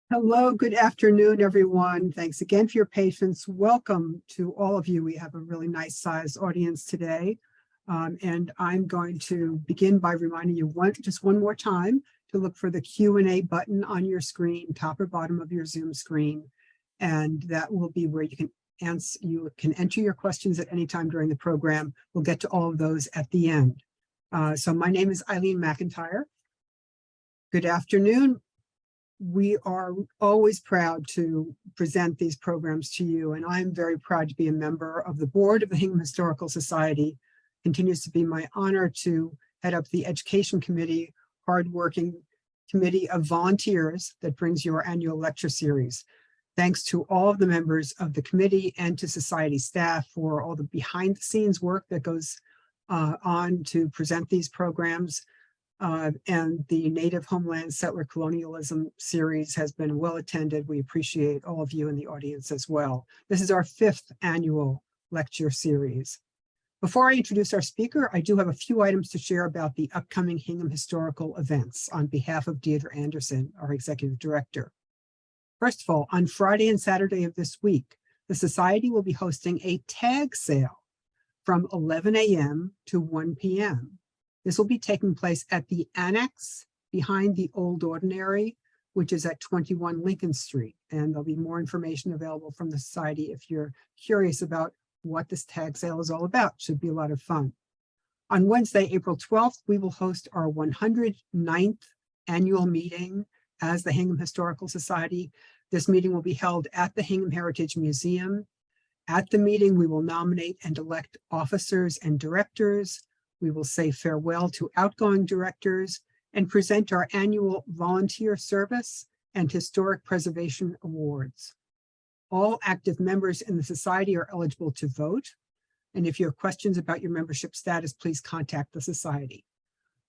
Hello, good afternoon, everyone. Thanks again for your patience. Welcome to all of you. We have a really nice sized audience today. And I'm going to begin by reminding you just one more time to look for the Q&A button on your screen, top or bottom of your Zoom screen. And that will be where you can enter your questions at any time during the program. We'll get to all of those at the end. So my name is Eileen McIntyre. Good afternoon. We are always proud to present these programs to you, and I'm very proud to be a member of the board of the Hingham Historical Society. It continues to be my honor to head up the education committee, hardworking committee of volunteers that brings you our annual lecture series. Thanks to all of the members of the committee and to society staff for all the behind the scenes work that goes on to present these programs. And the Native Homelands Settler Colonialism series has been well attended. We appreciate all of you in the audience as well. This is our 5th annual lecture series. Before I introduce our speaker, I do have a few items to share about the upcoming Hingham historical events on behalf of Deidre Anderson, our executive director. First of all, on Friday and Saturday of this week, the Society will be hosting a tag sale from 11 a.m. to 1 p.m. This will be taking place at the Annex behind the Old Ordinary, which is at 21 Lincoln Street. And there'll be more information available from the Society if you're curious about what this tag sale is all about. Should be a lot of fun. On Wednesday, April 12th, we will host our 109th annual meeting as the Hingham Historical Society. This meeting will be held at the Hingham Heritage Museum. At the meeting, we will nominate and elect officers and directors. We will say farewell to outgoing directors and present our annual volunteer service and historic preservation awards. All active members in the Society are eligible to vote. And if you have questions about your membership status, please contact the Society.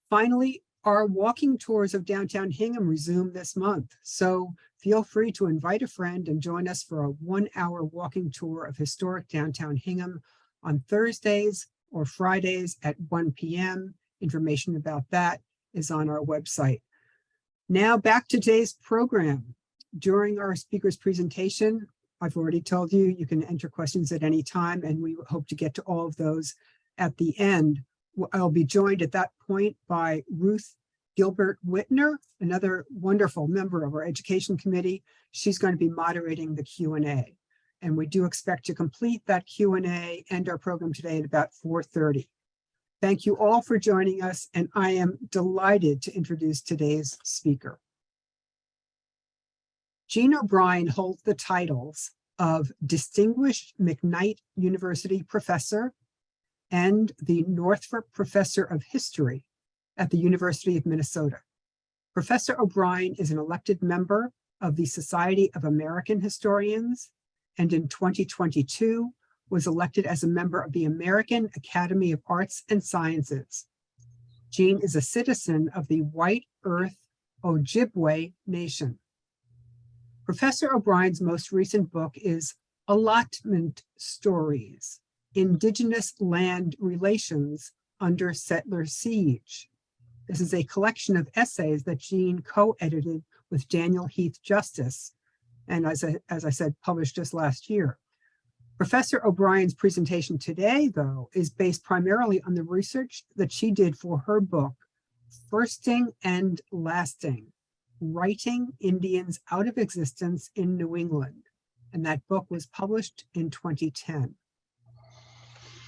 Finally, our walking tours of downtown Hingham resume this month. So feel free to invite a friend and join us for a 1-hour walking tour of historic downtown Hingham on Thursdays or Fridays at 1 p.m. Information about that is on our website. Now back to today's program. During our speaker's presentation, I've already told you, you can enter questions at any time, and we hope to get to all of those at the end. I'll be joined at that point by Ruth Gilbert Whitner, another wonderful member of our education committee. She's going to be moderating the Q&A. And we do expect to complete that Q&A and our program today at about 4:30. Thank you all for joining us, and I am delighted to introduce today's speaker. Jean O'Brien holds the titles of Distinguished McKnight University Professor and the Northrop Professor of History at the University of Minnesota. Professor O'Brien is an elected member of the Society of American Historians, and in 2022 was elected as a member of the American Academy of Arts and Sciences. Jean is a citizen of the White Earth Ojibwe Nation. Professor O'Brien's most recent book is Allotment Stories, Indigenous Land Relations Under Settler Siege. This is a collection of essays that Jean co-edited with Daniel Heath Justice, and as I said, published just last year. Professor O'Brien's presentation today, though, is based primarily on the research that she did for her book, Firsting and Lasting, Writing Indians Out of Existence in New England. And that book was published in 2010.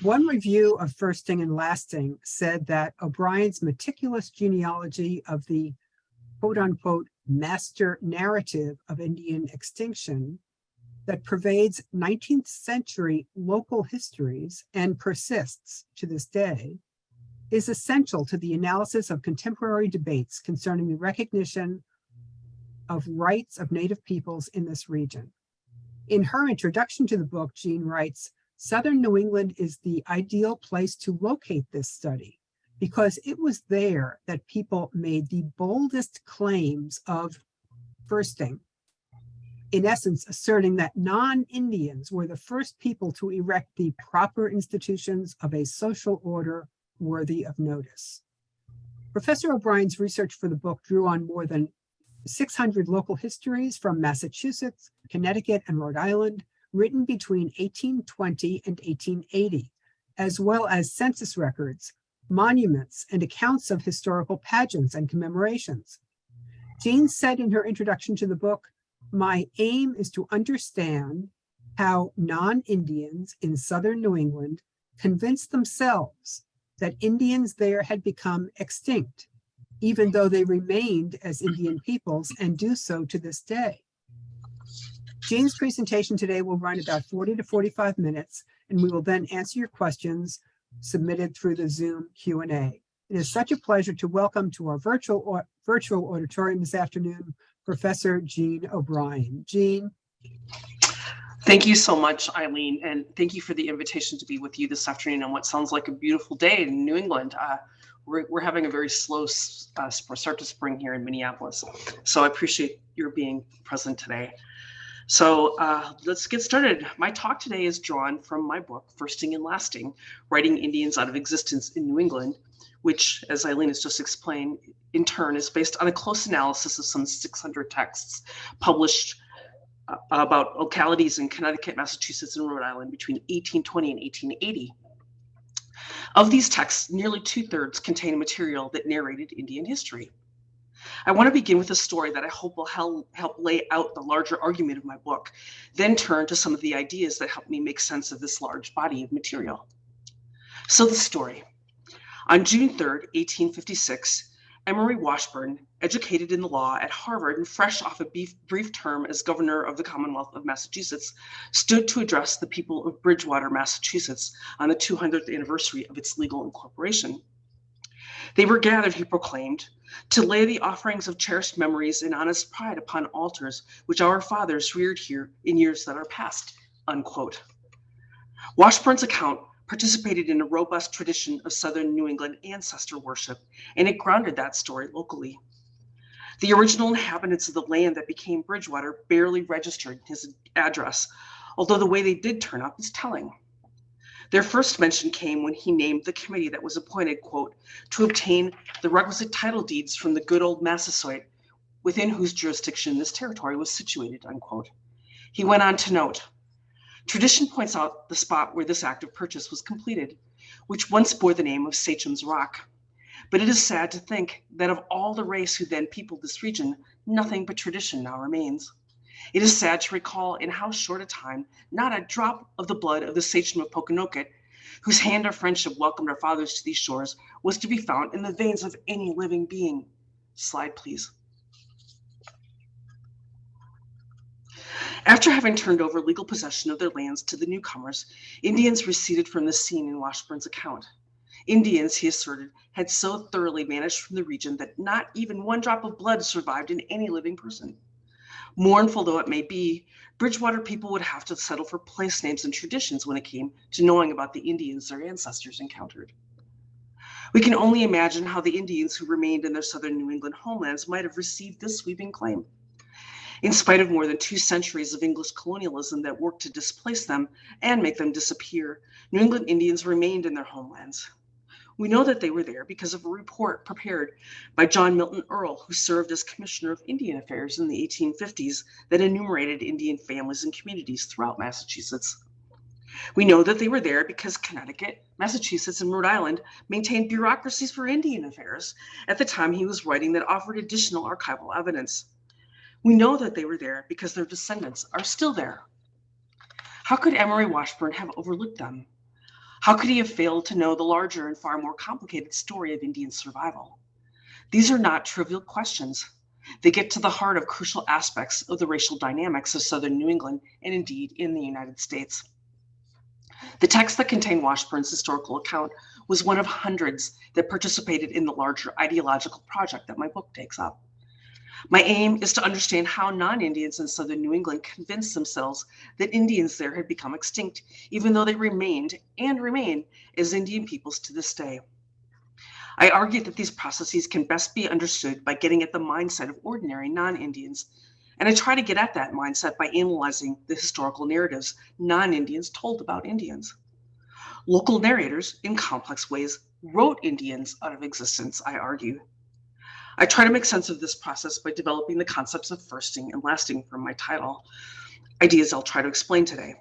One review of Firsting and Lasting said that O'Brien's meticulous genealogy of the quote-unquote master narrative of Indian extinction that pervades 19th century local histories and persists to this day is essential to the analysis of contemporary debates concerning the recognition of rights of Native peoples in this region. In her introduction to the book, Jean writes, Southern New England is the ideal place to locate this study because it was there that people made the boldest claims of firsting, in essence, asserting that non-Indians were the first people to erect the proper institutions of a social order worthy of notice. Professor O'Brien's research for the book drew on more than 600 local histories from Massachusetts, Connecticut, and Rhode Island, written between 1820 and 1880, as well as census records, monuments, and accounts of historical pageants and commemorations. Jean said in her introduction to the book, "My aim is to understand how non-Indians in southern New England convinced themselves that Indians there had become extinct, even though they remained as Indian peoples and do so to this day." Jean's presentation today will run about 40 to 45 minutes, and we will then answer your questions submitted through the Zoom Q&A. It is such a pleasure to welcome to our virtual auditorium this afternoon, Professor Jean O'Brien. Jean. Thank you so much, Eileen, and thank you for the invitation to be with you this afternoon on what sounds like a beautiful day in New England. We're having a very slow start to spring here in Minneapolis, so I appreciate your being present today. So let's get started. My talk today is drawn from my book, Firsting and Lasting, Writing Indians Out of Existence in New England, which, as Eileen has just explained, in turn is based on a close analysis of some 600 texts published about localities in Connecticut, Massachusetts, and Rhode Island between 1820 and 1880. Of these texts, nearly 2/3 contain material that narrated Indian history. I want to begin with a story that I hope will help lay out the larger argument of my book, then turn to some of the ideas that help me make sense of this large body of material. So the story. On June 3rd, 1856, Emory Washburn, educated in the law at Harvard and fresh off a brief term as governor of the Commonwealth of Massachusetts, stood to address the people of Bridgewater, Massachusetts on the 200th anniversary of its legal incorporation. They were gathered, he proclaimed, to lay the offerings of cherished memories and honest pride upon altars which our fathers reared here in years that are past, unquote. Washburn's account participated in a robust tradition of Southern New England ancestor worship, and it grounded that story locally. The original inhabitants of the land that became Bridgewater barely registered his address, although the way they did turn up is telling. Their first mention came when he named the committee that was appointed, quote, to obtain the requisite title deeds from the good old Massasoit, within whose jurisdiction this territory was situated, unquote. He went on to note, tradition points out the spot where this act of purchase was completed, which once bore the name of Sachem's Rock. But it is sad to think that of all the race who then peopled this region, nothing but tradition now remains. It is sad to recall in how short a time, not a drop of the blood of the Sachem of Pokanoket, whose hand of friendship welcomed our fathers to these shores, was to be found in the veins of any living being. Slide, please. After having turned over legal possession of their lands to the newcomers, Indians receded from the scene in Washburn's account. Indians, he asserted, had so thoroughly vanished from the region that not even one drop of blood survived in any living person. Mournful though it may be, Bridgewater people would have to settle for place names and traditions when it came to knowing about the Indians their ancestors encountered. We can only imagine how the Indians who remained in their southern New England homelands might have received this sweeping claim. In spite of more than 2 centuries of English colonialism that worked to displace them and make them disappear, New England Indians remained in their homelands. We know that they were there because of a report prepared by John Milton Earl, who served as Commissioner of Indian Affairs in the 1850s, that enumerated Indian families and communities throughout Massachusetts. We know that they were there because Connecticut, Massachusetts, and Rhode Island maintained bureaucracies for Indian affairs at the time he was writing that offered additional archival evidence. We know that they were there because their descendants are still there. How could Emory Washburn have overlooked them? How could he have failed to know the larger and far more complicated story of Indian survival? These are not trivial questions. They get to the heart of crucial aspects of the racial dynamics of Southern New England and indeed in the United States. The text that contained Washburn's historical account was one of hundreds that participated in the larger ideological project that my book takes up. My aim is to understand how non-Indians in Southern New England convinced themselves that Indians there had become extinct, even though they remained and remain as Indian peoples to this day. I argue that these processes can best be understood by getting at the mindset of ordinary non-Indians, and I try to get at that mindset by analyzing the historical narratives non-Indians told about Indians. Local narrators, in complex ways, wrote Indians out of existence, I argue. I try to make sense of this process by developing the concepts of firsting and lasting from my title, ideas I'll try to explain today.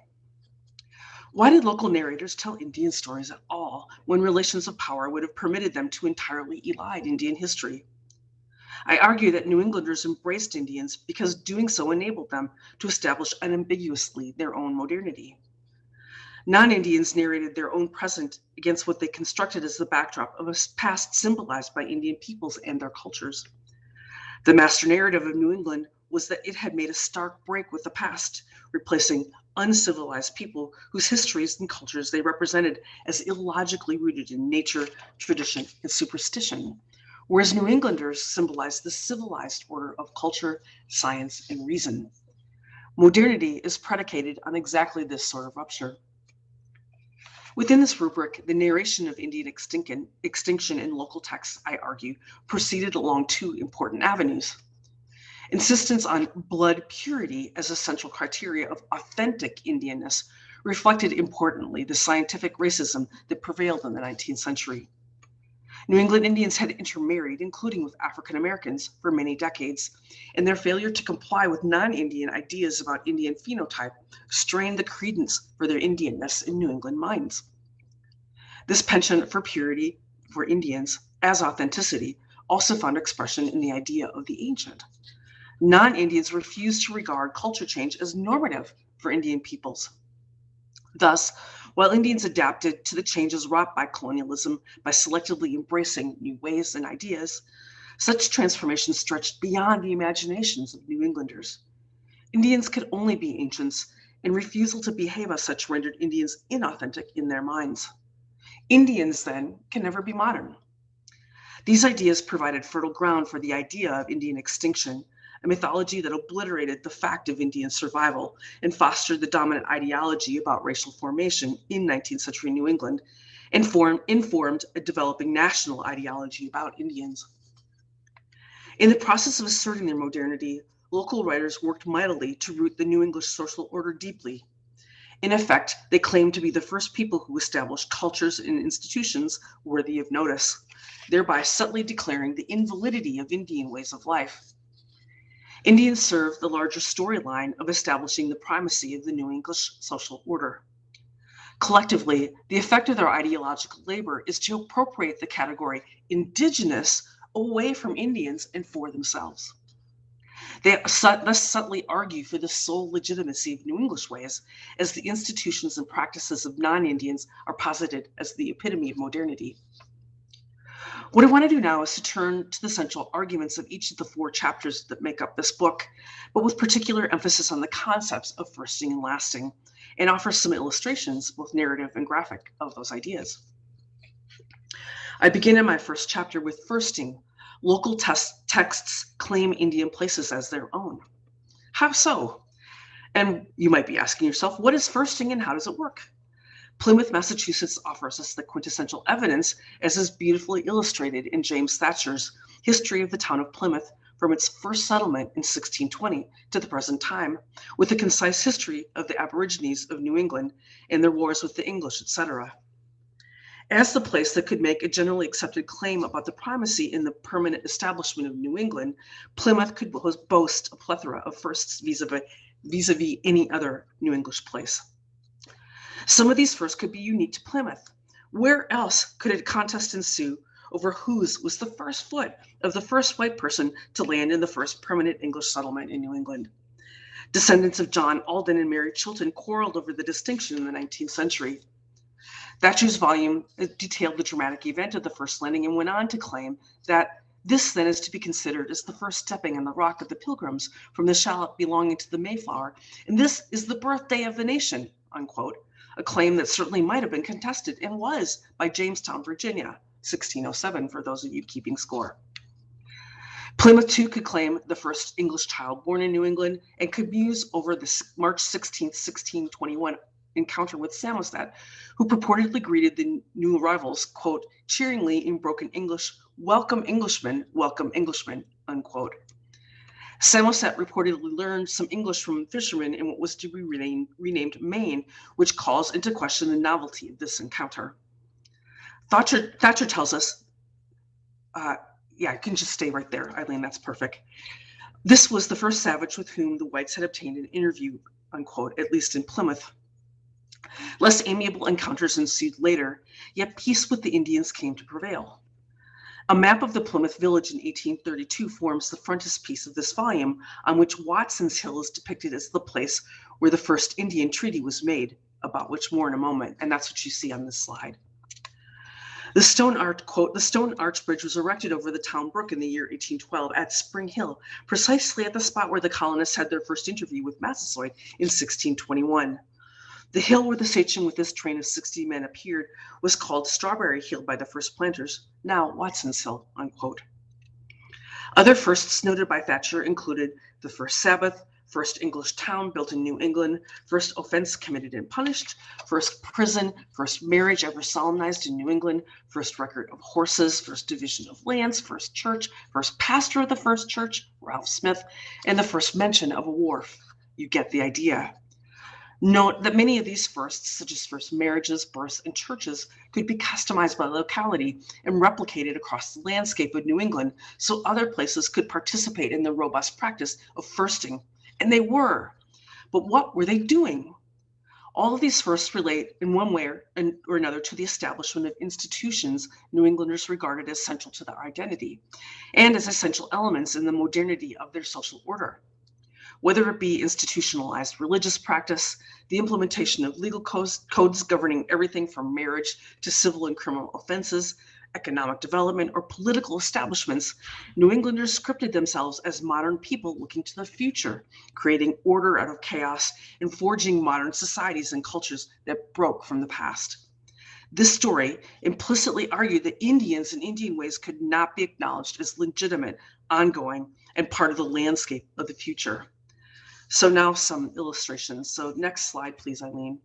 Why did local narrators tell Indian stories at all when relations of power would have permitted them to entirely elide Indian history? I argue that New Englanders embraced Indians because doing so enabled them to establish unambiguously their own modernity. Non-Indians narrated their own present against what they constructed as the backdrop of a past symbolized by Indian peoples and their cultures. The master narrative of New England was that it had made a stark break with the past, replacing uncivilized people whose histories and cultures they represented as illogically rooted in nature, tradition, and superstition, whereas New Englanders symbolized the civilized order of culture, science, and reason. Modernity is predicated on exactly this sort of rupture. Within this rubric, the narration of Indian extinction in local texts, I argue, proceeded along two important avenues. Insistence on blood purity as a central criteria of authentic Indianness reflected importantly the scientific racism that prevailed in the 19th century. New England Indians had intermarried, including with African Americans, for many decades, and their failure to comply with non-Indian ideas about Indian phenotype strained the credence for their Indianness in New England minds. This penchant for purity for Indians as authenticity also found expression in the idea of the ancient. Non-Indians refused to regard culture change as normative for Indian peoples. Thus, while Indians adapted to the changes wrought by colonialism by selectively embracing new ways and ideas, such transformations stretched beyond the imaginations of New Englanders. Indians could only be ancients, and refusal to behave as such rendered Indians inauthentic in their minds. Indians, then, can never be modern. These ideas provided fertile ground for the idea of Indian extinction, a mythology that obliterated the fact of Indian survival and fostered the dominant ideology about racial formation in 19th century New England, and informed a developing national ideology about Indians. In the process of asserting their modernity, local writers worked mightily to root the New English social order deeply. In effect, they claimed to be the first people who established cultures and institutions worthy of notice, thereby subtly declaring the invalidity of Indian ways of life. Indians served the larger storyline of establishing the primacy of the New English social order. Collectively, the effect of their ideological labor is to appropriate the category Indigenous away from Indians and for themselves. They thus subtly argue for the sole legitimacy of New English ways, as the institutions and practices of non-Indians are posited as the epitome of modernity. What I want to do now is to turn to the central arguments of each of the 4 chapters that make up this book, but with particular emphasis on the concepts of firsting and lasting, and offer some illustrations, both narrative and graphic, of those ideas. I begin in my first chapter with firsting. Local texts claim Indian places as their own. How so? And you might be asking yourself, what is firsting and how does it work? Plymouth, Massachusetts offers us the quintessential evidence, as is beautifully illustrated in James Thatcher's History of the Town of Plymouth from its first settlement in 1620 to the present time, with a concise history of the Aborigines of New England and their wars with the English, etc. As the place that could make a generally accepted claim about the primacy in the permanent establishment of New England, Plymouth could boast a plethora of firsts vis-a-vis any other New English place. Some of these firsts could be unique to Plymouth. Where else could a contest ensue over whose was the first foot of the first white person to land in the first permanent English settlement in New England? Descendants of John Alden and Mary Chilton quarreled over the distinction in the 19th century. Thatcher's volume detailed the dramatic event of the first landing and went on to claim that this then is to be considered as the first stepping on the rock of the Pilgrims from the shallop belonging to the Mayflower, and this is the birthday of the nation, unquote, a claim that certainly might have been contested and was by Jamestown, Virginia, 1607, for those of you keeping score. Plymouth, too, could claim the first English child born in New England and could muse over the March 16, 1621 encounter with Samoset, who purportedly greeted the new arrivals, quote, cheeringly in broken English, welcome Englishmen, unquote. Samoset reportedly learned some English from fishermen in what was to be renamed Maine, which calls into question the novelty of this encounter. Thatcher tells us Yeah, I can just stay right there, Eileen, that's perfect. This was the first savage with whom the whites had obtained an interview, unquote, at least in Plymouth. Less amiable encounters ensued later, yet peace with the Indians came to prevail. A map of the Plymouth village in 1832 forms the frontispiece of this volume, on which Watson's Hill is depicted as the place where the first Indian treaty was made, about which more in a moment, and that's what you see on this slide. The stone arch bridge was erected over the town brook in the year 1812 at Spring Hill, precisely at the spot where the colonists had their first interview with Massasoit in 1621. The hill where the station with this train of 60 men appeared was called Strawberry Hill by the first planters, now Watson's Hill, unquote. Other firsts noted by Thatcher included the first Sabbath, first English town built in New England, first offense committed and punished, first prison, first marriage ever solemnized in New England, first record of horses, first division of lands, first church, first pastor of the first church, Ralph Smith, and the first mention of a wharf. You get the idea. Note that many of these firsts, such as first marriages, births, and churches, could be customized by locality and replicated across the landscape of New England so other places could participate in the robust practice of firsting. And they were. But what were they doing? All of these firsts relate in one way or another to the establishment of institutions New Englanders regarded as central to their identity and as essential elements in the modernity of their social order. Whether it be institutionalized religious practice, the implementation of legal codes governing everything from marriage to civil and criminal offenses, economic development, or political establishments, New Englanders scripted themselves as modern people looking to the future, creating order out of chaos and forging modern societies and cultures that broke from the past. This story implicitly argued that Indians and Indian ways could not be acknowledged as legitimate, ongoing, and part of the landscape of the future. So now some illustrations. So next slide, please, Eileen.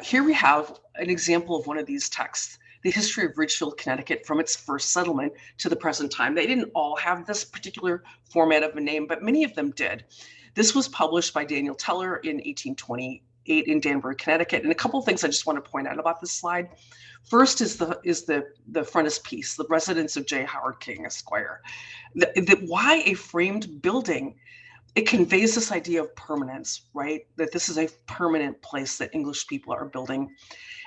Here we have an example of one of these texts, the history of Ridgefield, Connecticut, from its first settlement to the present time. They didn't all have this particular format of a name, but many of them did. This was published by Daniel Teller in 1828 in Danbury, Connecticut. And a couple of things I just want to point out about this slide. First is the frontispiece, the residence of J. Howard King, Esquire. Why a framed building? It conveys this idea of permanence, right? That this is a permanent place that English people are building.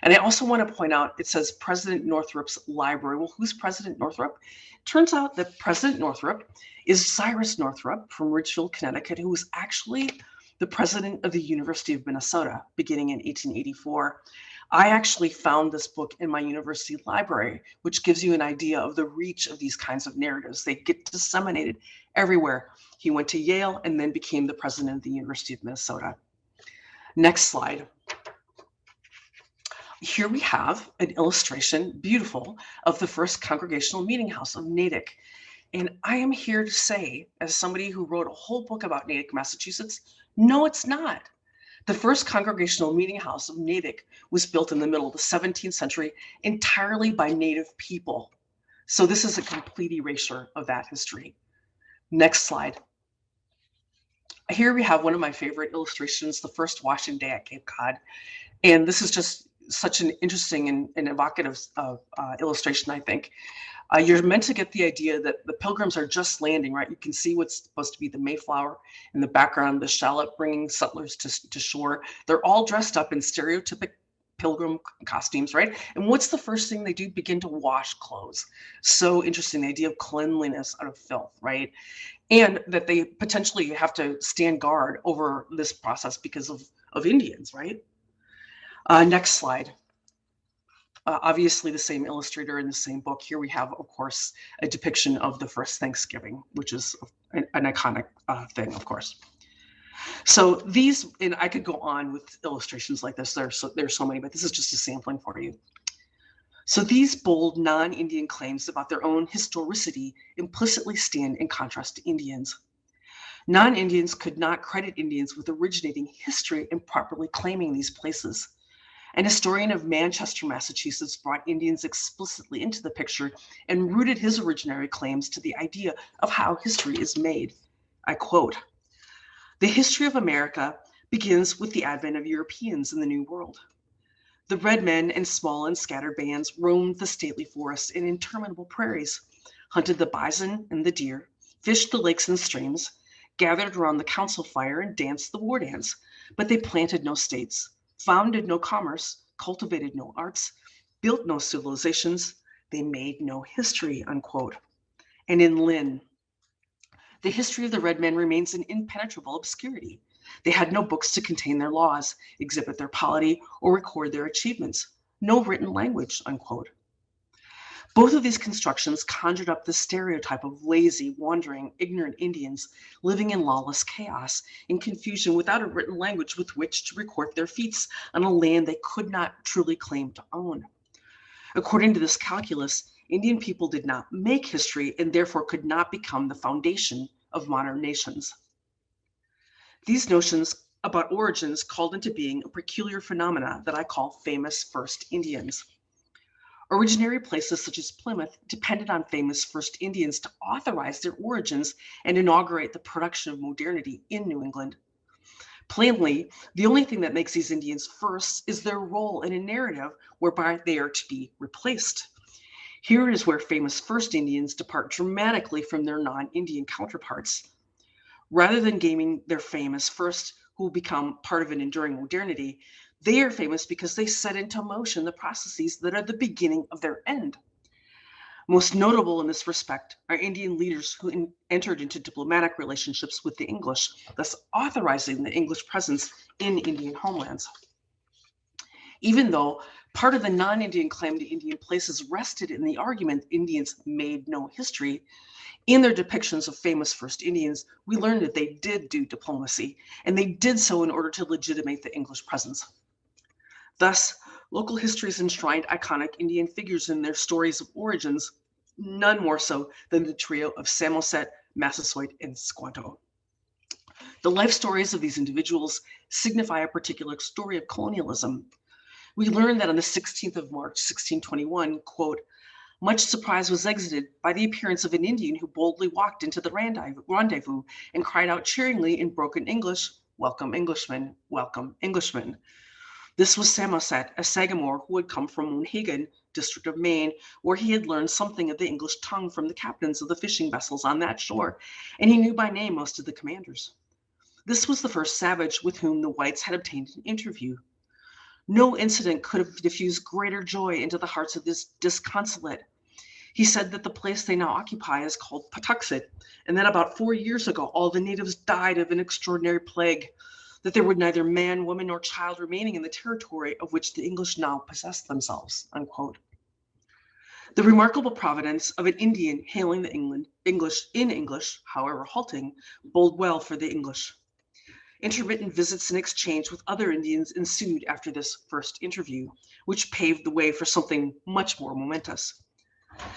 And I also want to point out, it says President Northrup's library. Well, who's President Northrop? Turns out that President Northrop is Cyrus Northrop from Ridgefield, Connecticut, who was actually the president of the University of Minnesota beginning in 1884. I actually found this book in my university library, which gives you an idea of the reach of these kinds of narratives. They get disseminated everywhere. He went to Yale and then became the president of the University of Minnesota. Next slide. Here we have an illustration, beautiful, of the first congregational meeting house of Natick. And I am here to say, as somebody who wrote a whole book about Natick, Massachusetts, no, it's not. The first congregational meeting house of Natick was built in the middle of the 17th century entirely by Native people. So this is a complete erasure of that history. Next slide. Here we have one of my favorite illustrations, the first washing day at Cape Cod. And this is just such an interesting and evocative illustration, I think. You're meant to get the idea that the pilgrims are just landing, right? You can see what's supposed to be the Mayflower in the background, the shallop bringing settlers to shore. They're all dressed up in stereotypic pilgrim costumes, right? And what's the first thing they do? Begin to wash clothes. So interesting, the idea of cleanliness out of filth, right? And that they potentially have to stand guard over this process because of Indians, right? Next slide. Obviously the same illustrator in the same book. Here we have, of course, a depiction of the first Thanksgiving, which is an iconic thing, of course. So these, and I could go on with illustrations like this. There's so many, but this is just a sampling for you. So these bold non-Indian claims about their own historicity implicitly stand in contrast to Indians. Non-Indians could not credit Indians with originating history and properly claiming these places. An historian of Manchester, Massachusetts, brought Indians explicitly into the picture and rooted his originary claims to the idea of how history is made. I quote, "The history of America begins with the advent of Europeans in the New World. The red men in small and scattered bands roamed the stately forests and interminable prairies. hunted the bison and the deer, fished the lakes and streams, gathered around the council fire and danced the war dance, but they planted no states, founded no commerce, cultivated no arts, built no civilizations, they made no history, unquote. And in Lynn, the history of the red men remains in impenetrable obscurity. They had no books to contain their laws, exhibit their polity, or record their achievements. No written language, unquote. Both of these constructions conjured up the stereotype of lazy, wandering, ignorant Indians living in lawless chaos, in confusion without a written language with which to record their feats on a land they could not truly claim to own. According to this calculus, Indian people did not make history and therefore could not become the foundation of modern nations. These notions about origins called into being a peculiar phenomena that I call famous first Indians. Originary places such as Plymouth depended on famous first Indians to authorize their origins and inaugurate the production of modernity in New England. Plainly, the only thing that makes these Indians first is their role in a narrative whereby they are to be replaced. Here is where famous first Indians depart dramatically from their non-Indian counterparts. Rather than gaining their fame as first who will become part of an enduring modernity, they are famous because they set into motion the processes that are the beginning of their end. Most notable in this respect are Indian leaders who entered into diplomatic relationships with the English, thus authorizing the English presence in Indian homelands. Even though part of the non-Indian claim to Indian places rested in the argument Indians made no history, in their depictions of famous first Indians, we learned that they did do diplomacy, and they did so in order to legitimate the English presence. Thus, local histories enshrined iconic Indian figures in their stories of origins, none more so than the trio of Samoset, Massasoit, and Squanto. The life stories of these individuals signify a particular story of colonialism. We learn that on the 16th of March, 1621, quote, much surprise was exhibited by the appearance of an Indian who boldly walked into the rendezvous and cried out cheeringly in broken English, welcome Englishmen, welcome Englishmen. This was Samoset, a Sagamore who had come from Monhegan, district of Maine, where he had learned something of the English tongue from the captains of the fishing vessels on that shore, and he knew by name most of the commanders. This was the first savage with whom the whites had obtained an interview. No incident could have diffused greater joy into the hearts of this disconsolate. He said that the place they now occupy is called Patuxet, and that about 4 years ago, all the natives died of an extraordinary plague, that there were neither man, woman, nor child remaining in the territory of which the English now possessed themselves, unquote. The remarkable providence of an Indian hailing the English in English, however halting, bode well for the English. Intermittent visits and exchange with other Indians ensued after this first interview, which paved the way for something much more momentous.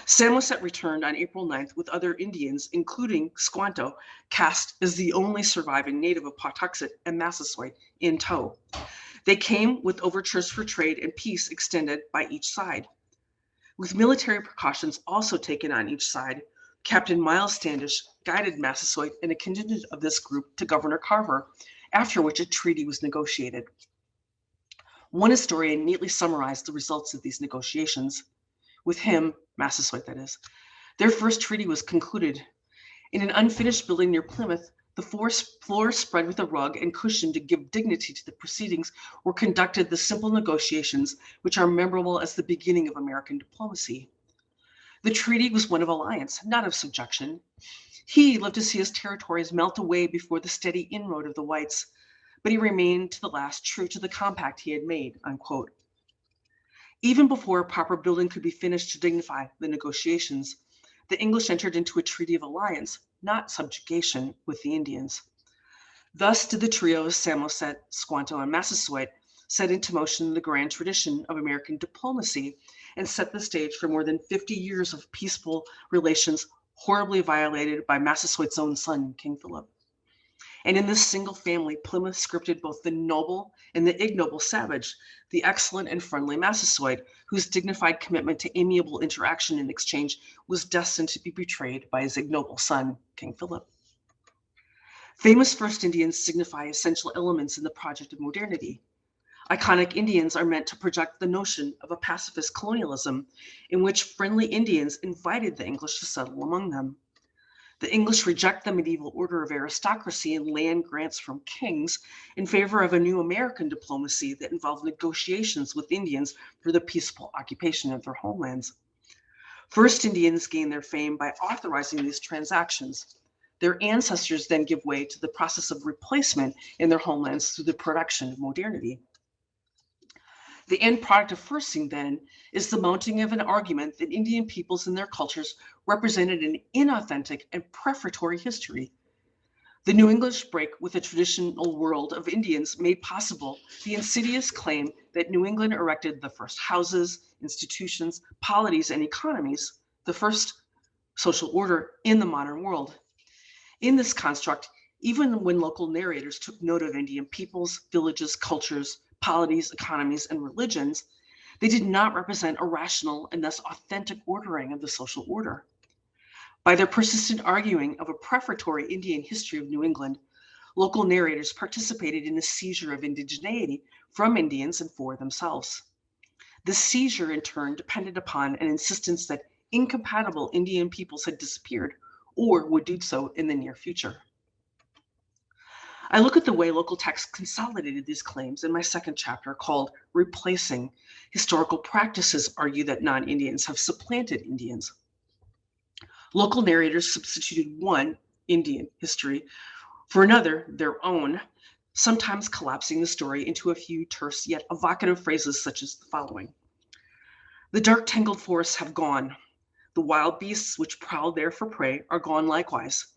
Samoset returned on April 9th with other Indians, including Squanto, cast as the only surviving native of Patuxet and Massasoit, in tow. They came with overtures for trade and peace extended by each side. With military precautions also taken on each side, Captain Miles Standish guided Massasoit and a contingent of this group to Governor Carver, after which a treaty was negotiated. One historian neatly summarized the results of these negotiations. With him, Massasoit that is, their first treaty was concluded. In an unfinished building near Plymouth, the floors spread with a rug and cushion to give dignity to the proceedings were conducted the simple negotiations which are memorable as the beginning of American diplomacy. The treaty was one of alliance, not of subjection. He lived to see his territories melt away before the steady inroad of the whites, but he remained to the last true to the compact he had made, unquote. Even before a proper building could be finished to dignify the negotiations, the English entered into a treaty of alliance, not subjugation, with the Indians. Thus did the trio of Samoset, Squanto, and Massasoit set into motion the grand tradition of American diplomacy and set the stage for more than 50 years of peaceful relations horribly violated by Massasoit's own son, King Philip. And in this single family, Plymouth scripted both the noble and the ignoble savage, the excellent and friendly Massasoit, whose dignified commitment to amiable interaction and exchange was destined to be betrayed by his ignoble son, King Philip. Famous first Indians signify essential elements in the project of modernity. Iconic Indians are meant to project the notion of a pacifist colonialism in which friendly Indians invited the English to settle among them. The English reject the medieval order of aristocracy and land grants from kings in favor of a new American diplomacy that involved negotiations with Indians for the peaceful occupation of their homelands. First Indians gain their fame by authorizing these transactions. Their ancestors then give way to the process of replacement in their homelands through the production of modernity. The end product of firsting, then, is the mounting of an argument that Indian peoples and their cultures represented an inauthentic and prefatory history. The New English break with the traditional world of Indians made possible the insidious claim that New England erected the first houses, institutions, polities, and economies, the first social order in the modern world. In this construct, even when local narrators took note of Indian peoples, villages, cultures, polities, economies, and religions, they did not represent a rational and thus authentic ordering of the social order. By their persistent arguing of a prefatory Indian history of New England, local narrators participated in the seizure of indigeneity from Indians and for themselves. This seizure, in turn, depended upon an insistence that incompatible Indian peoples had disappeared or would do so in the near future. I look at the way local texts consolidated these claims in my second chapter called Replacing. Historical practices argue that non-Indians have supplanted Indians. Local narrators substituted one Indian history for another, their own, sometimes collapsing the story into a few terse yet evocative phrases such as the following. The dark tangled forests have gone. The wild beasts which prowl there for prey are gone likewise.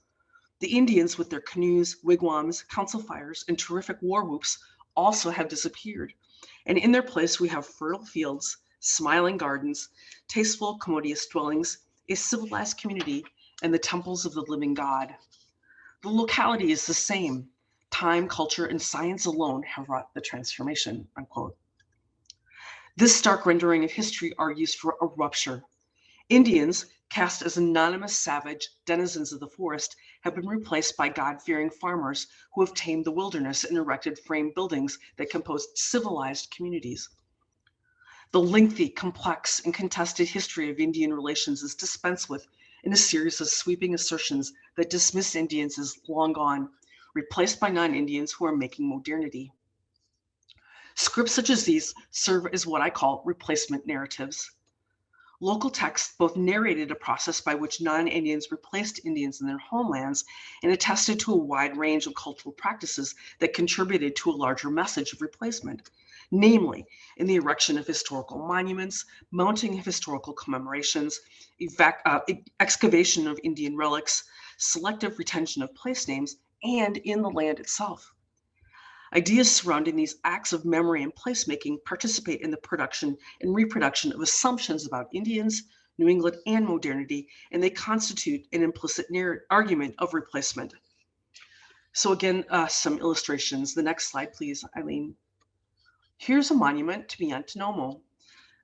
The Indians with their canoes, wigwams, council fires, and terrific war whoops also have disappeared. And in their place we have fertile fields, smiling gardens, tasteful, commodious dwellings, a civilized community, and the temples of the living God. The locality is the same. Time, culture, and science alone have wrought the transformation, unquote. This stark rendering of history argues for a rupture. Indians, cast as anonymous savage denizens of the forest, have been replaced by God-fearing farmers who have tamed the wilderness and erected frame buildings that composed civilized communities. The lengthy, complex, and contested history of Indian relations is dispensed with in a series of sweeping assertions that dismiss Indians as long gone, replaced by non-Indians who are making modernity. Scripts such as these serve as what I call replacement narratives. Local texts both narrated a process by which non-Indians replaced Indians in their homelands and attested to a wide range of cultural practices that contributed to a larger message of replacement, namely in the erection of historical monuments, mounting of historical commemorations, excavation of Indian relics, selective retention of place names, and in the land itself. Ideas surrounding these acts of memory and placemaking participate in the production and reproduction of assumptions about Indians, New England, and modernity, and they constitute an implicit argument of replacement. So again, some illustrations. The next slide, please, Eileen. Here's a monument to Biantanomo,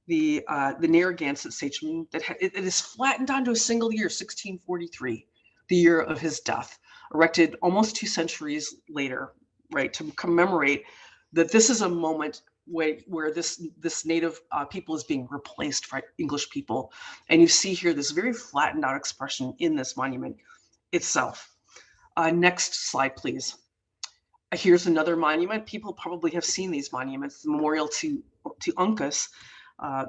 the Narragansett sachem that it is flattened down to a single year, 1643, the year of his death, erected almost 2 centuries later, right, to commemorate that this is a moment where this native people is being replaced by English people. And you see here this very flattened out expression in this monument itself. Next slide, please. Here's another monument. People probably have seen these monuments, the memorial to Uncas,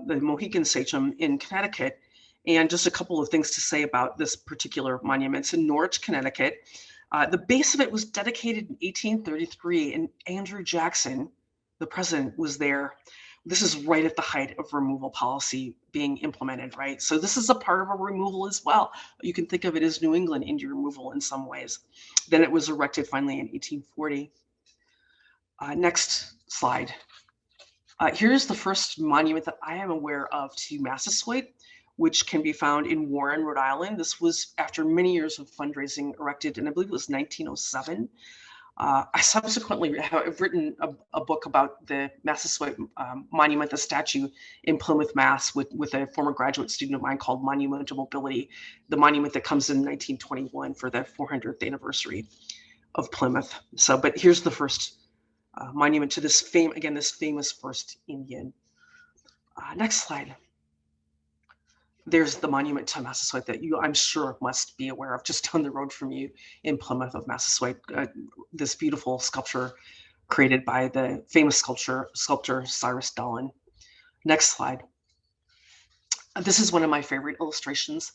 the Mohican sachem in Connecticut. And just a couple of things to say about this particular monument. It's in Norwich, Connecticut. The base of it was dedicated in 1833, and Andrew Jackson, the president, was there. This is right at the height of removal policy being implemented, right? So this is a part of a removal as well. You can think of it as New England Indian removal in some ways. Then it was erected finally in 1840. Next slide. Here's the first monument that I am aware of to Massasoit, which can be found in Warren, Rhode Island. This was after many years of fundraising erected, and I believe it was 1907. I subsequently have written a book about the Massasoit monument, the statue in Plymouth, Mass, with a former graduate student of mine called Monument of Mobility, the monument that comes in 1921 for the 400th anniversary of Plymouth. So, but here's the first monument to this this famous first Indian. Next slide. There's the monument to Massasoit that you, I'm sure, must be aware of, just down the road from you in Plymouth of Massasoit. This beautiful sculpture created by the famous sculptor Cyrus Dolan. Next slide. This is one of my favorite illustrations.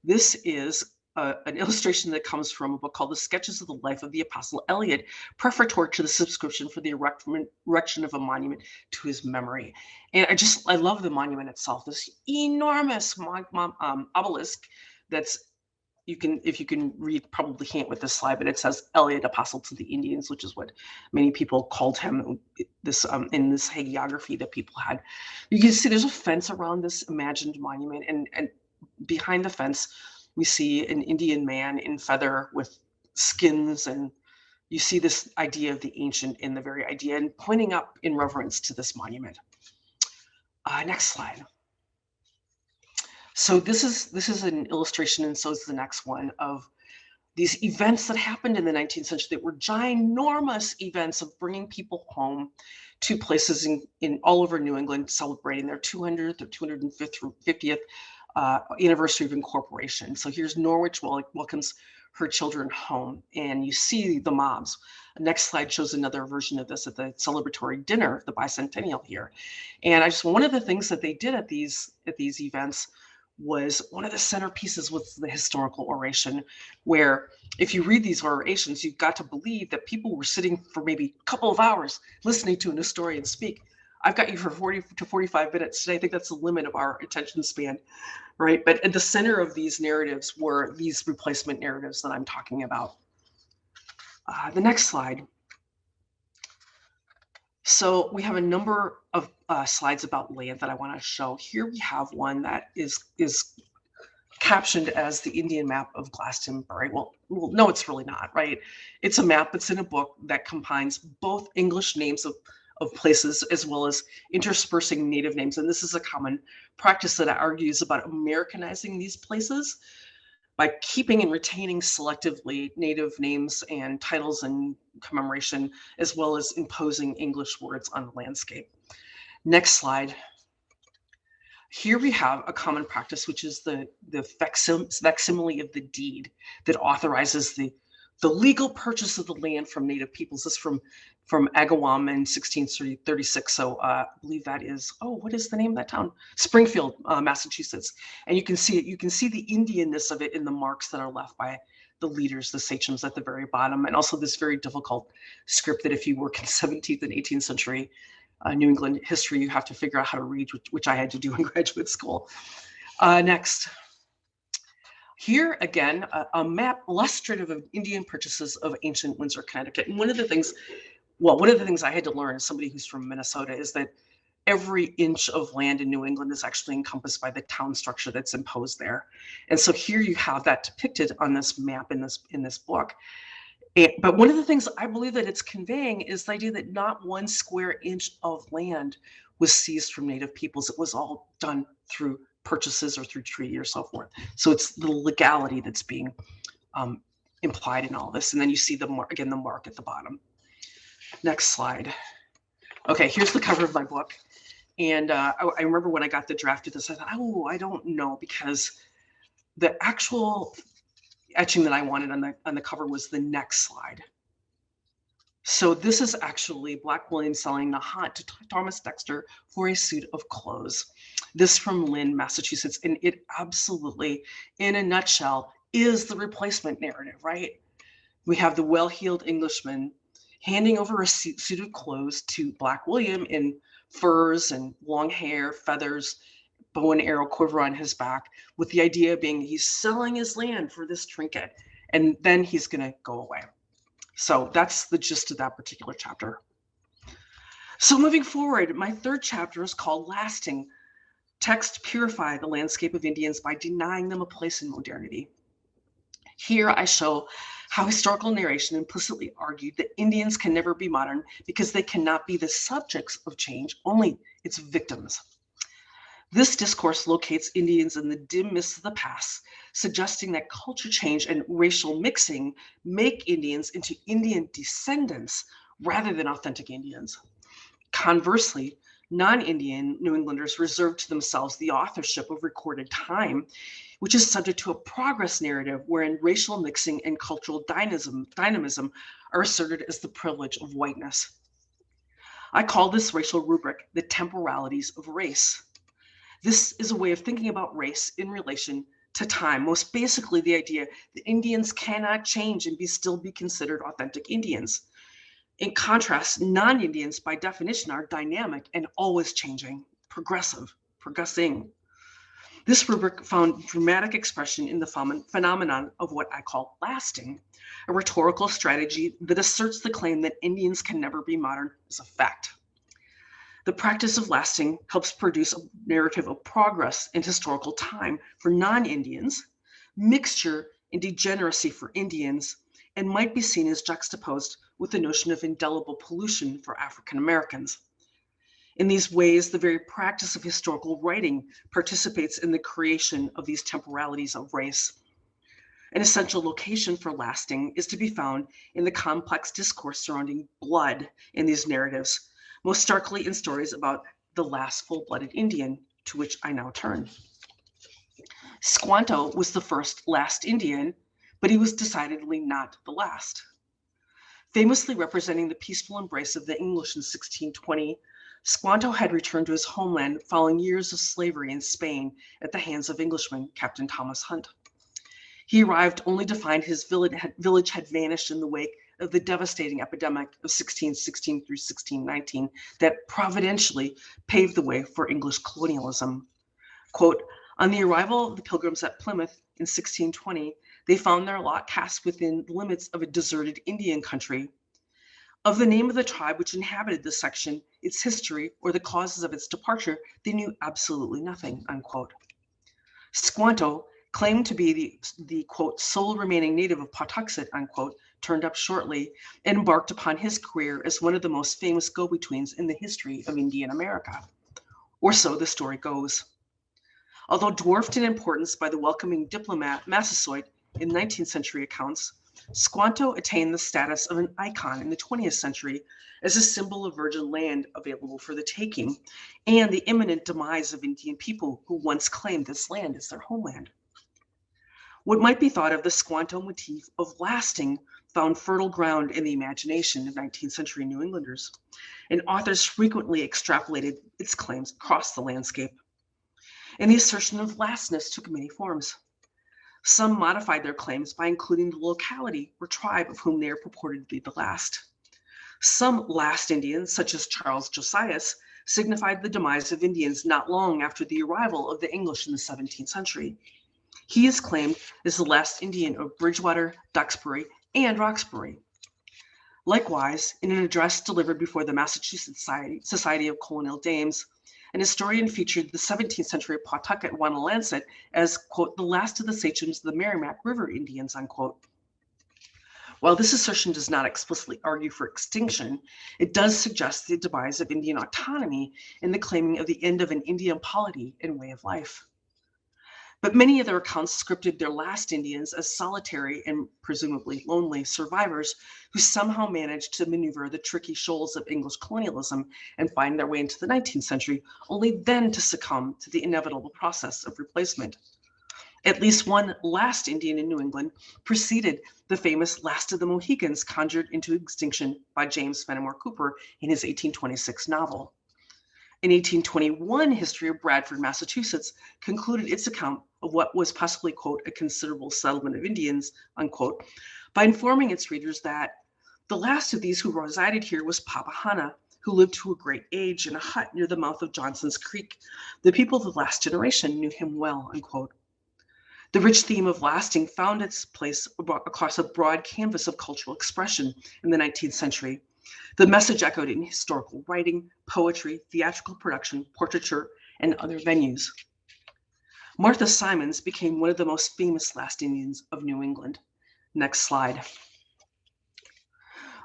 This is an illustration that comes from a book called The Sketches of the Life of the Apostle Eliot, prefatory to the subscription for the erection of a monument to his memory. And I love the monument itself, this enormous obelisk that's, if you can read, probably can't with this slide, but it says Eliot, Apostle to the Indians, which is what many people called him this in this hagiography that people had. You can see there's a fence around this imagined monument, and behind the fence, we see an Indian man in feather with skins, and you see this idea of the ancient in the very idea and pointing up in reverence to this monument. Next slide. So this is an illustration, and so is the next one, of these events that happened in the 19th century that were ginormous events of bringing people home to places in all over New England, celebrating their 200th or 250th anniversary of incorporation. So here's Norwich welcomes her children home, and you see the mobs. The next slide shows another version of this at the celebratory dinner, the bicentennial here. And one of the things that they did at these events was, one of the centerpieces was the historical oration, where if you read these orations, you've got to believe that people were sitting for maybe a couple of hours listening to an historian speak. I've got you for 40 to 45 minutes today. I think that's the limit of our attention span, right? But at the center of these narratives were these replacement narratives that I'm talking about. The next slide. So we have a number of slides about land that I want to show. Here we have one that is captioned as the Indian map of Glastonbury. Well, no, it's really not, right? It's a map that's in a book that combines both English names of places as well as interspersing native names. And this is a common practice that argues about Americanizing these places by keeping and retaining selectively native names and titles and commemoration, as well as imposing English words on the landscape. Next slide. Here we have a common practice, which is the facsimile of the deed that authorizes the legal purchase of the land from native peoples. This is from Agawam in 1636. So I believe that is, what is the name of that town? Springfield, Massachusetts. And you can see it. You can see the Indianness of it in the marks that are left by the leaders, the sachems at the very bottom, and also this very difficult script that if you work in 17th and 18th century New England history, you have to figure out how to read, which I had to do in graduate school. Next. Here again, a map illustrative of Indian purchases of ancient Windsor, Connecticut. And one of the things I had to learn as somebody who's from Minnesota is that every inch of land in New England is actually encompassed by the town structure that's imposed there. And so here you have that depicted on this map in this book. But one of the things I believe that it's conveying is the idea that not one square inch of land was seized from native peoples. It was all done through purchases or through treaty or so forth. So it's the legality that's being implied in all this. And then you see the mark at the bottom. Next slide. Okay, here's the cover of my book. And I remember when I got the draft of this, I thought, I don't know, because the actual etching that I wanted on the cover was the next slide. So this is actually Black William selling the haunt to Thomas Dexter for a suit of clothes. This from Lynn, Massachusetts, and it absolutely, in a nutshell, is the replacement narrative, right? We have the well-heeled Englishman handing over a suit of clothes to Black William in furs and long hair, feathers, bow and arrow quiver on his back, with the idea being he's selling his land for this trinket, and then he's going to go away. So that's the gist of that particular chapter. So moving forward, my third chapter is called Lasting. Text purify the landscape of Indians by denying them a place in modernity. Here I show how historical narration implicitly argued that Indians can never be modern because they cannot be the subjects of change, only its victims. This discourse locates Indians in the dim mists of the past, suggesting that culture change and racial mixing make Indians into Indian descendants rather than authentic Indians. Conversely, non-Indian New Englanders reserved to themselves the authorship of recorded time, which is subject to a progress narrative wherein racial mixing and cultural dynamism are asserted as the privilege of whiteness. I call this racial rubric the temporalities of race. This is a way of thinking about race in relation to time, most basically the idea that Indians cannot change and still be considered authentic Indians. In contrast, non-Indians by definition are dynamic and always changing, progressing. This rubric found dramatic expression in the phenomenon of what I call lasting, a rhetorical strategy that asserts the claim that Indians can never be modern as a fact. The practice of lasting helps produce a narrative of progress in historical time for non-Indians, mixture and degeneracy for Indians, and might be seen as juxtaposed with the notion of indelible pollution for African Americans. In these ways, the very practice of historical writing participates in the creation of these temporalities of race. An essential location for lasting is to be found in the complex discourse surrounding blood in these narratives, most starkly in stories about the last full-blooded Indian, to which I now turn. Squanto was the first last Indian, but he was decidedly not the last. Famously representing the peaceful embrace of the English in 1620, Squanto had returned to his homeland following years of slavery in Spain at the hands of Englishman Captain Thomas Hunt. He arrived only to find his village had vanished in the wake of the devastating epidemic of 1616 through 1619 that providentially paved the way for English colonialism. Quote, on the arrival of the Pilgrims at Plymouth in 1620, they found their lot cast within the limits of a deserted Indian country. Of the name of the tribe which inhabited this section, its history, or the causes of its departure, they knew absolutely nothing, unquote. Squanto, claimed to be the quote, sole remaining native of Pawtuxet, unquote, turned up shortly and embarked upon his career as one of the most famous go-betweens in the history of Indian America. Or so the story goes. Although dwarfed in importance by the welcoming diplomat Massasoit in 19th century accounts, Squanto attained the status of an icon in the 20th century as a symbol of virgin land available for the taking and the imminent demise of Indian people who once claimed this land as their homeland. What might be thought of the Squanto motif of lasting found fertile ground in the imagination of 19th century New Englanders, and authors frequently extrapolated its claims across the landscape. And the assertion of lastness took many forms. Some modified their claims by including the locality or tribe of whom they are purported to be the last. Some last Indians, such as Charles Josias, signified the demise of Indians not long after the arrival of the English in the 17th century. He is claimed as the last Indian of Bridgewater, Duxbury, and Roxbury. Likewise, in an address delivered before the Massachusetts Society of Colonial Dames, an historian featured the 17th century Pawtucket Wanalancet as, quote, the last of the sachems of the Merrimack River Indians, unquote. While this assertion does not explicitly argue for extinction, it does suggest the demise of Indian autonomy and the claiming of the end of an Indian polity and way of life. But many other accounts scripted their last Indians as solitary and presumably lonely survivors who somehow managed to maneuver the tricky shoals of English colonialism and find their way into the 19th century, only then to succumb to the inevitable process of replacement. At least one last Indian in New England preceded the famous Last of the Mohicans conjured into extinction by James Fenimore Cooper in his 1826 novel. An 1821 history of Bradford, Massachusetts, concluded its account of what was possibly, quote, a considerable settlement of Indians, unquote, by informing its readers that the last of these who resided here was Papahana, who lived to a great age in a hut near the mouth of Johnson's Creek. The people of the last generation knew him well, unquote. The rich theme of lasting found its place across a broad canvas of cultural expression in the 19th century. The message echoed in historical writing, poetry, theatrical production, portraiture, and other venues. Martha Simons became one of the most famous last Indians of New England. Next slide.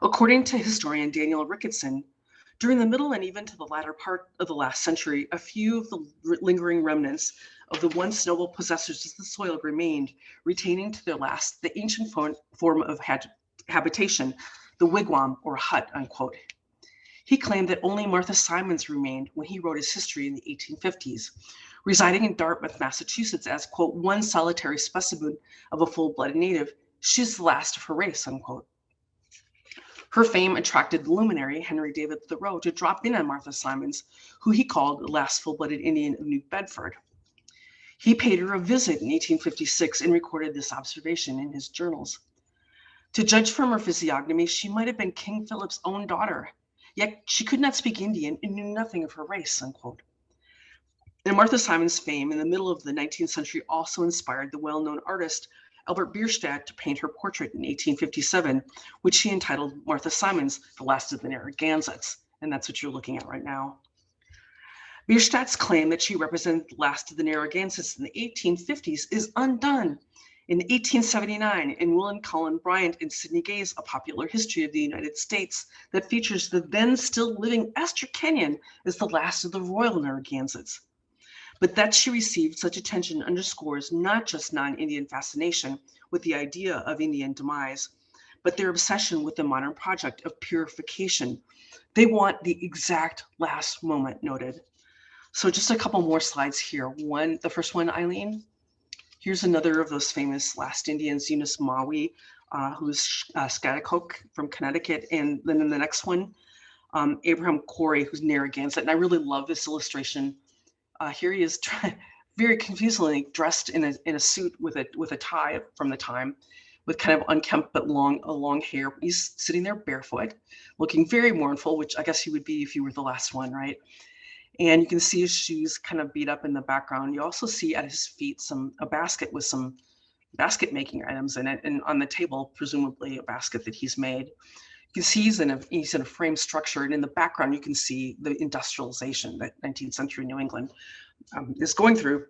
According to historian Daniel Ricketson, during the middle and even to the latter part of the last century, a few of the lingering remnants of the once noble possessors of the soil remained, retaining to their last the ancient form of habitation, the wigwam or hut, unquote. He claimed that only Martha Simons remained when he wrote his history in the 1850s, residing in Dartmouth, Massachusetts as, quote, one solitary specimen of a full-blooded native. She's the last of her race, unquote. Her fame attracted the luminary Henry David Thoreau to drop in on Martha Simons, who he called the last full-blooded Indian of New Bedford. He paid her a visit in 1856 and recorded this observation in his journals. To judge from her physiognomy, she might have been King Philip's own daughter, yet she could not speak Indian and knew nothing of her race, unquote. And Martha Simons' fame in the middle of the 19th century also inspired the well-known artist Albert Bierstadt to paint her portrait in 1857, which he entitled Martha Simons, the Last of the Narragansetts, and that's what you're looking at right now. Bierstadt's claim that she represented the last of the Narragansetts in the 1850s is undone. In 1879, in William Cullen Bryant and Sidney Gay's A Popular History of the United States, that features the then still living Esther Kenyon as the last of the royal Narragansetts. But that she received such attention underscores not just non-Indian fascination with the idea of Indian demise, but their obsession with the modern project of purification. They want the exact last moment noted. So just a couple more slides here. The first one, Eileen. Here's another of those famous last Indians, Eunice Maui, who's Schaghticoke from Connecticut. And then in the next one, Abraham Corey, who's Narragansett. And I really love this illustration. Here he is, very confusingly dressed in a suit with a tie from the time, with kind of unkempt but long hair. He's sitting there barefoot, looking very mournful, which I guess he would be if you were the last one, right? And you can see his shoes kind of beat up in the background. You also see at his feet a basket with some basket making items in it, and on the table, presumably a basket that he's made. You can see he's in a frame structure, and in the background, you can see the industrialization that 19th century New England is going through,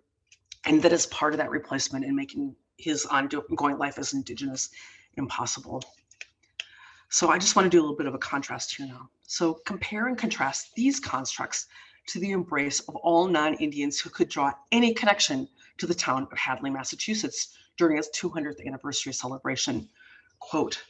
and that is part of that replacement in making his ongoing life as Indigenous impossible. So I just want to do a little bit of a contrast here now. So compare and contrast these constructs to the embrace of all non-Indians who could draw any connection to the town of Hadley, Massachusetts during its 200th anniversary celebration. Quote,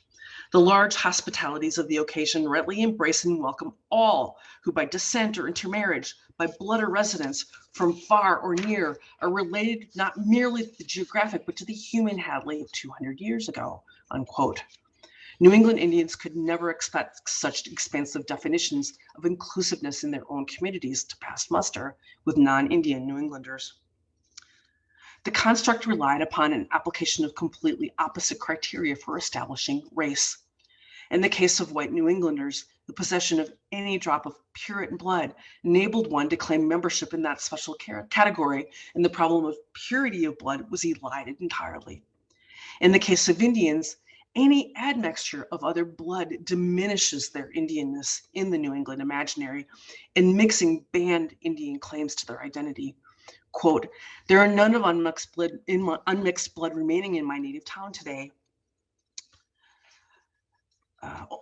the large hospitalities of the occasion readily embrace and welcome all who by descent or intermarriage, by blood or residence, from far or near, are related not merely to the geographic, but to the human Hadley of 200 years ago, unquote. New England Indians could never expect such expansive definitions of inclusiveness in their own communities to pass muster with non-Indian New Englanders. The construct relied upon an application of completely opposite criteria for establishing race. In the case of white New Englanders, the possession of any drop of Puritan blood enabled one to claim membership in that special category, and the problem of purity of blood was elided entirely. In the case of Indians, any admixture of other blood diminishes their Indianness in the New England imaginary, and mixing banned Indian claims to their identity. Quote, there are none of unmixed blood remaining in my native town today.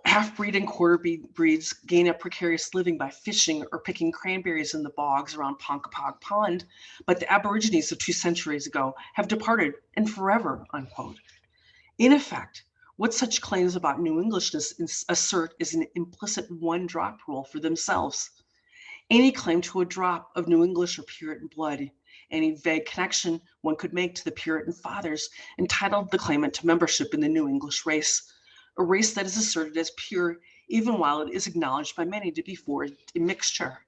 Half-breed and quarter breeds gain a precarious living by fishing or picking cranberries in the bogs around Ponkapog Pond, but the Aborigines of 2 centuries ago have departed and forever, unquote. In effect, what such claims about New Englishness assert is an implicit one-drop rule for themselves. Any claim to a drop of New English or Puritan blood, any vague connection one could make to the Puritan fathers, entitled the claimant to membership in the New English race, a race that is asserted as pure even while it is acknowledged by many to be forged in mixture.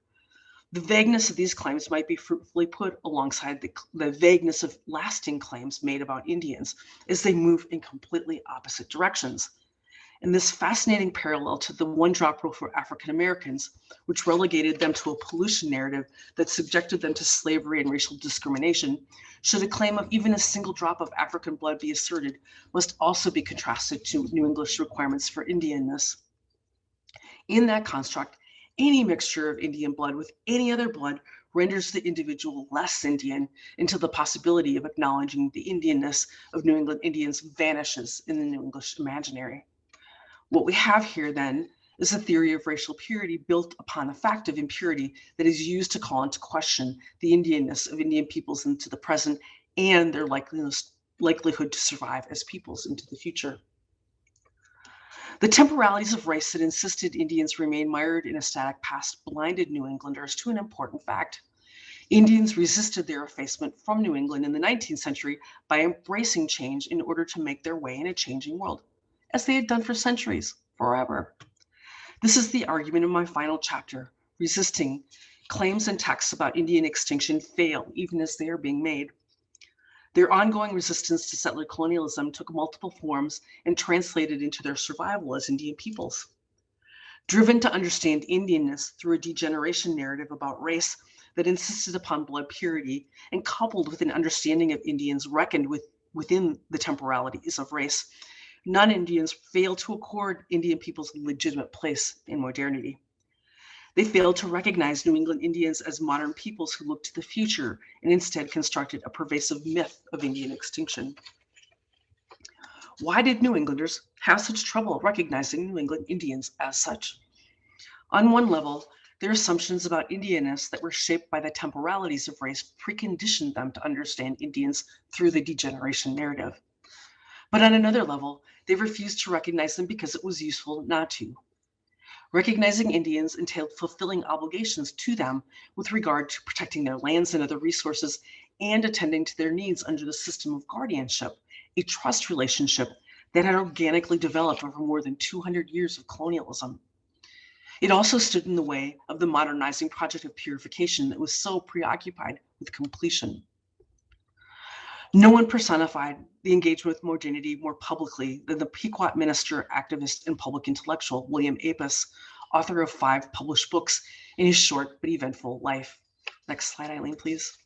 The vagueness of these claims might be fruitfully put alongside the vagueness of lasting claims made about Indians as they move in completely opposite directions. And this fascinating parallel to the one-drop rule for African Americans, which relegated them to a pollution narrative that subjected them to slavery and racial discrimination, should a claim of even a single drop of African blood be asserted, must also be contrasted to New English requirements for Indianness. In that construct, any mixture of Indian blood with any other blood renders the individual less Indian until the possibility of acknowledging the Indianness of New England Indians vanishes in the New English imaginary. What we have here then is a theory of racial purity built upon a fact of impurity that is used to call into question the Indianness of Indian peoples into the present and their likelihood to survive as peoples into the future. The temporalities of race that insisted Indians remain mired in a static past blinded New Englanders to an important fact. Indians resisted their effacement from New England in the 19th century by embracing change in order to make their way in a changing world, as they had done for centuries, forever. This is the argument of my final chapter. Resisting claims and texts about Indian extinction fail even as they are being made. Their ongoing resistance to settler colonialism took multiple forms and translated into their survival as Indian peoples. Driven to understand Indianness through a degeneration narrative about race that insisted upon blood purity and coupled with an understanding of Indians reckoned with within the temporalities of race, non-Indians failed to accord Indian peoples a legitimate place in modernity. They failed to recognize New England Indians as modern peoples who looked to the future and instead constructed a pervasive myth of Indian extinction. Why did New Englanders have such trouble recognizing New England Indians as such? On one level, their assumptions about Indianness that were shaped by the temporalities of race preconditioned them to understand Indians through the degeneration narrative. But on another level, they refused to recognize them because it was useful not to. Recognizing Indians entailed fulfilling obligations to them with regard to protecting their lands and other resources and attending to their needs under the system of guardianship, a trust relationship that had organically developed over more than 200 years of colonialism. It also stood in the way of the modernizing project of purification that was so preoccupied with completion. No one personified the engagement with modernity more publicly than the Pequot minister, activist, and public intellectual William Apis, author of 5 published books in his short but eventful life. Next slide, Eileen, please.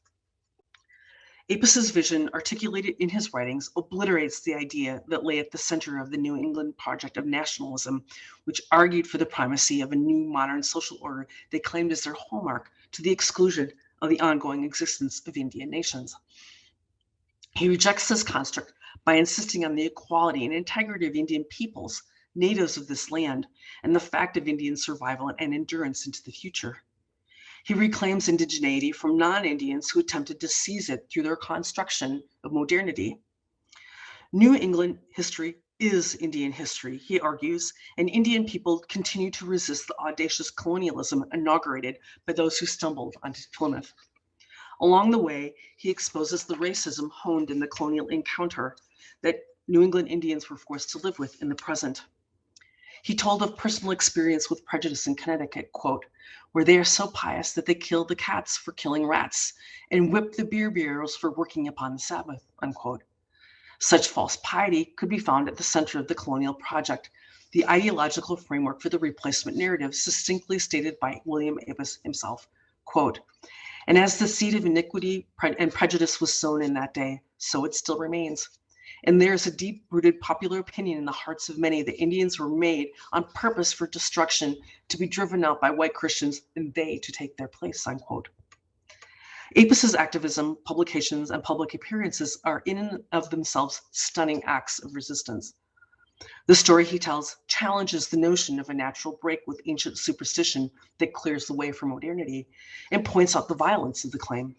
Apis's vision, articulated in his writings, obliterates the idea that lay at the center of the New England project of nationalism, which argued for the primacy of a new modern social order they claimed as their hallmark to the exclusion of the ongoing existence of Indian nations. He rejects this construct by insisting on the equality and integrity of Indian peoples, natives of this land, and the fact of Indian survival and endurance into the future. He reclaims indigeneity from non-Indians who attempted to seize it through their construction of modernity. New England history is Indian history, he argues, and Indian people continue to resist the audacious colonialism inaugurated by those who stumbled onto Plymouth. Along the way, he exposes the racism honed in the colonial encounter that New England Indians were forced to live with in the present. He told of personal experience with prejudice in Connecticut, quote, where they are so pious that they kill the cats for killing rats and whip the beer barrels for working upon the Sabbath, unquote. Such false piety could be found at the center of the colonial project, the ideological framework for the replacement narrative succinctly stated by William Apis himself, quote, and as the seed of iniquity and prejudice was sown in that day, so it still remains. And there is a deep-rooted popular opinion in the hearts of many that Indians were made on purpose for destruction, to be driven out by white Christians and they to take their place, unquote. Apis's activism, publications, and public appearances are in and of themselves stunning acts of resistance. The story he tells challenges the notion of a natural break with ancient superstition that clears the way for modernity and points out the violence of the claim.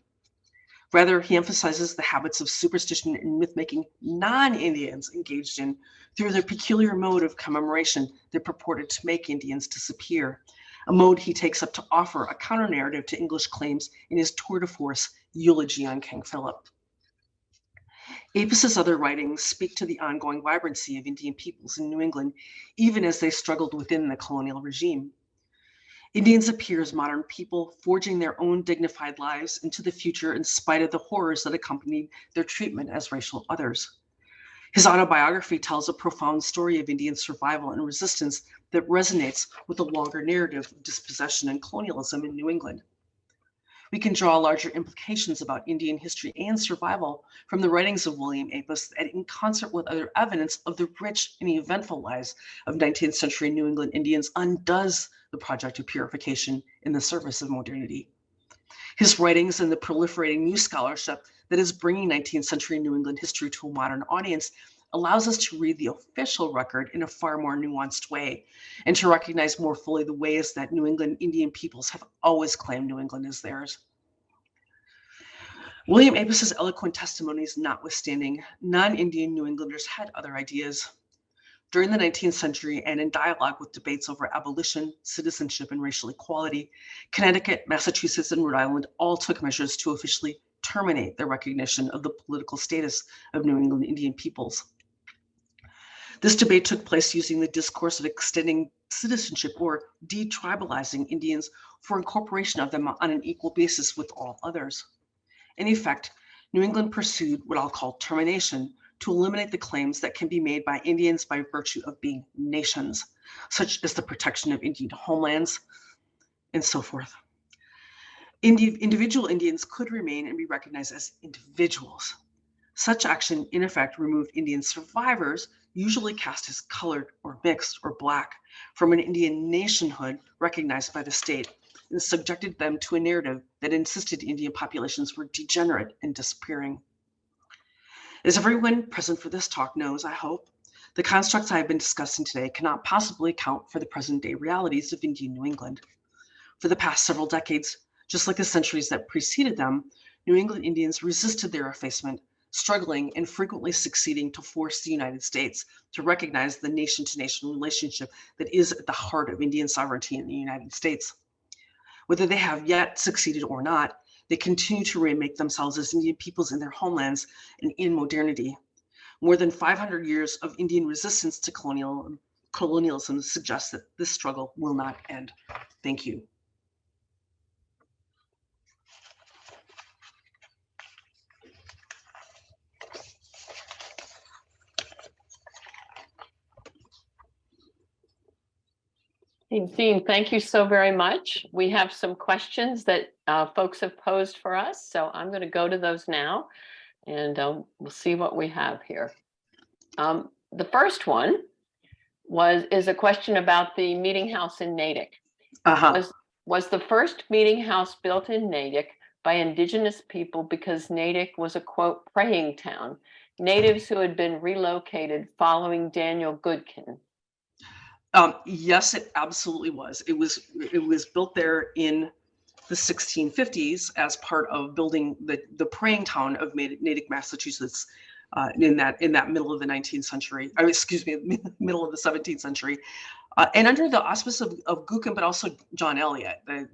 Rather, he emphasizes the habits of superstition and myth-making non-Indians engaged in through their peculiar mode of commemoration that purported to make Indians disappear, a mode he takes up to offer a counter-narrative to English claims in his tour de force eulogy on King Philip. Apis's other writings speak to the ongoing vibrancy of Indian peoples in New England, even as they struggled within the colonial regime. Indians appear as modern people, forging their own dignified lives into the future in spite of the horrors that accompanied their treatment as racial others. His autobiography tells a profound story of Indian survival and resistance that resonates with the longer narrative of dispossession and colonialism in New England. We can draw larger implications about Indian history and survival from the writings of William Apis that, in concert with other evidence of the rich and eventful lives of 19th century New England Indians, undoes the project of purification in the service of modernity. His writings and the proliferating new scholarship that is bringing 19th century New England history to a modern audience allows us to read the official record in a far more nuanced way and to recognize more fully the ways that New England Indian peoples have always claimed New England as theirs. William Apis's eloquent testimonies notwithstanding, non-Indian New Englanders had other ideas. During the 19th century and in dialogue with debates over abolition, citizenship, and racial equality, Connecticut, Massachusetts, and Rhode Island all took measures to officially terminate the recognition of the political status of New England Indian peoples. This debate took place using the discourse of extending citizenship or detribalizing Indians for incorporation of them on an equal basis with all others. In effect, New England pursued what I'll call termination to eliminate the claims that can be made by Indians by virtue of being nations, such as the protection of Indian homelands and so forth. Individual Indians could remain and be recognized as individuals. Such action, in effect, removed Indian survivors, usually cast as colored or mixed or Black, from an Indian nationhood recognized by the state, and subjected them to a narrative that insisted Indian populations were degenerate and disappearing. As everyone present for this talk knows, I hope, the constructs I have been discussing today cannot possibly account for the present-day realities of Indian New England. For the past several decades, just like the centuries that preceded them, New England Indians resisted their effacement, struggling and frequently succeeding to force the United States to recognize the nation-to-nation relationship that is at the heart of Indian sovereignty in the United States. Whether they have yet succeeded or not, they continue to remake themselves as Indian peoples in their homelands and in modernity. More than 500 years of Indian resistance to colonialism suggests that this struggle will not end. Thank you. Dean, thank you so very much. We have some questions that folks have posed for us, so I'm going to go to those now, and we'll see what we have here. The first one is a question about the meeting house in Natick. Was the first meeting house built in Natick by Indigenous people because Natick was a, quote, praying town, natives who had been relocated following Daniel Goodkin? Yes, it absolutely was. It was built there in the 1650s as part of building the praying town of Natick, Massachusetts, in that middle of the 19th century. Middle of the 17th century, and under the auspice of Gookin, but also John Eliot, the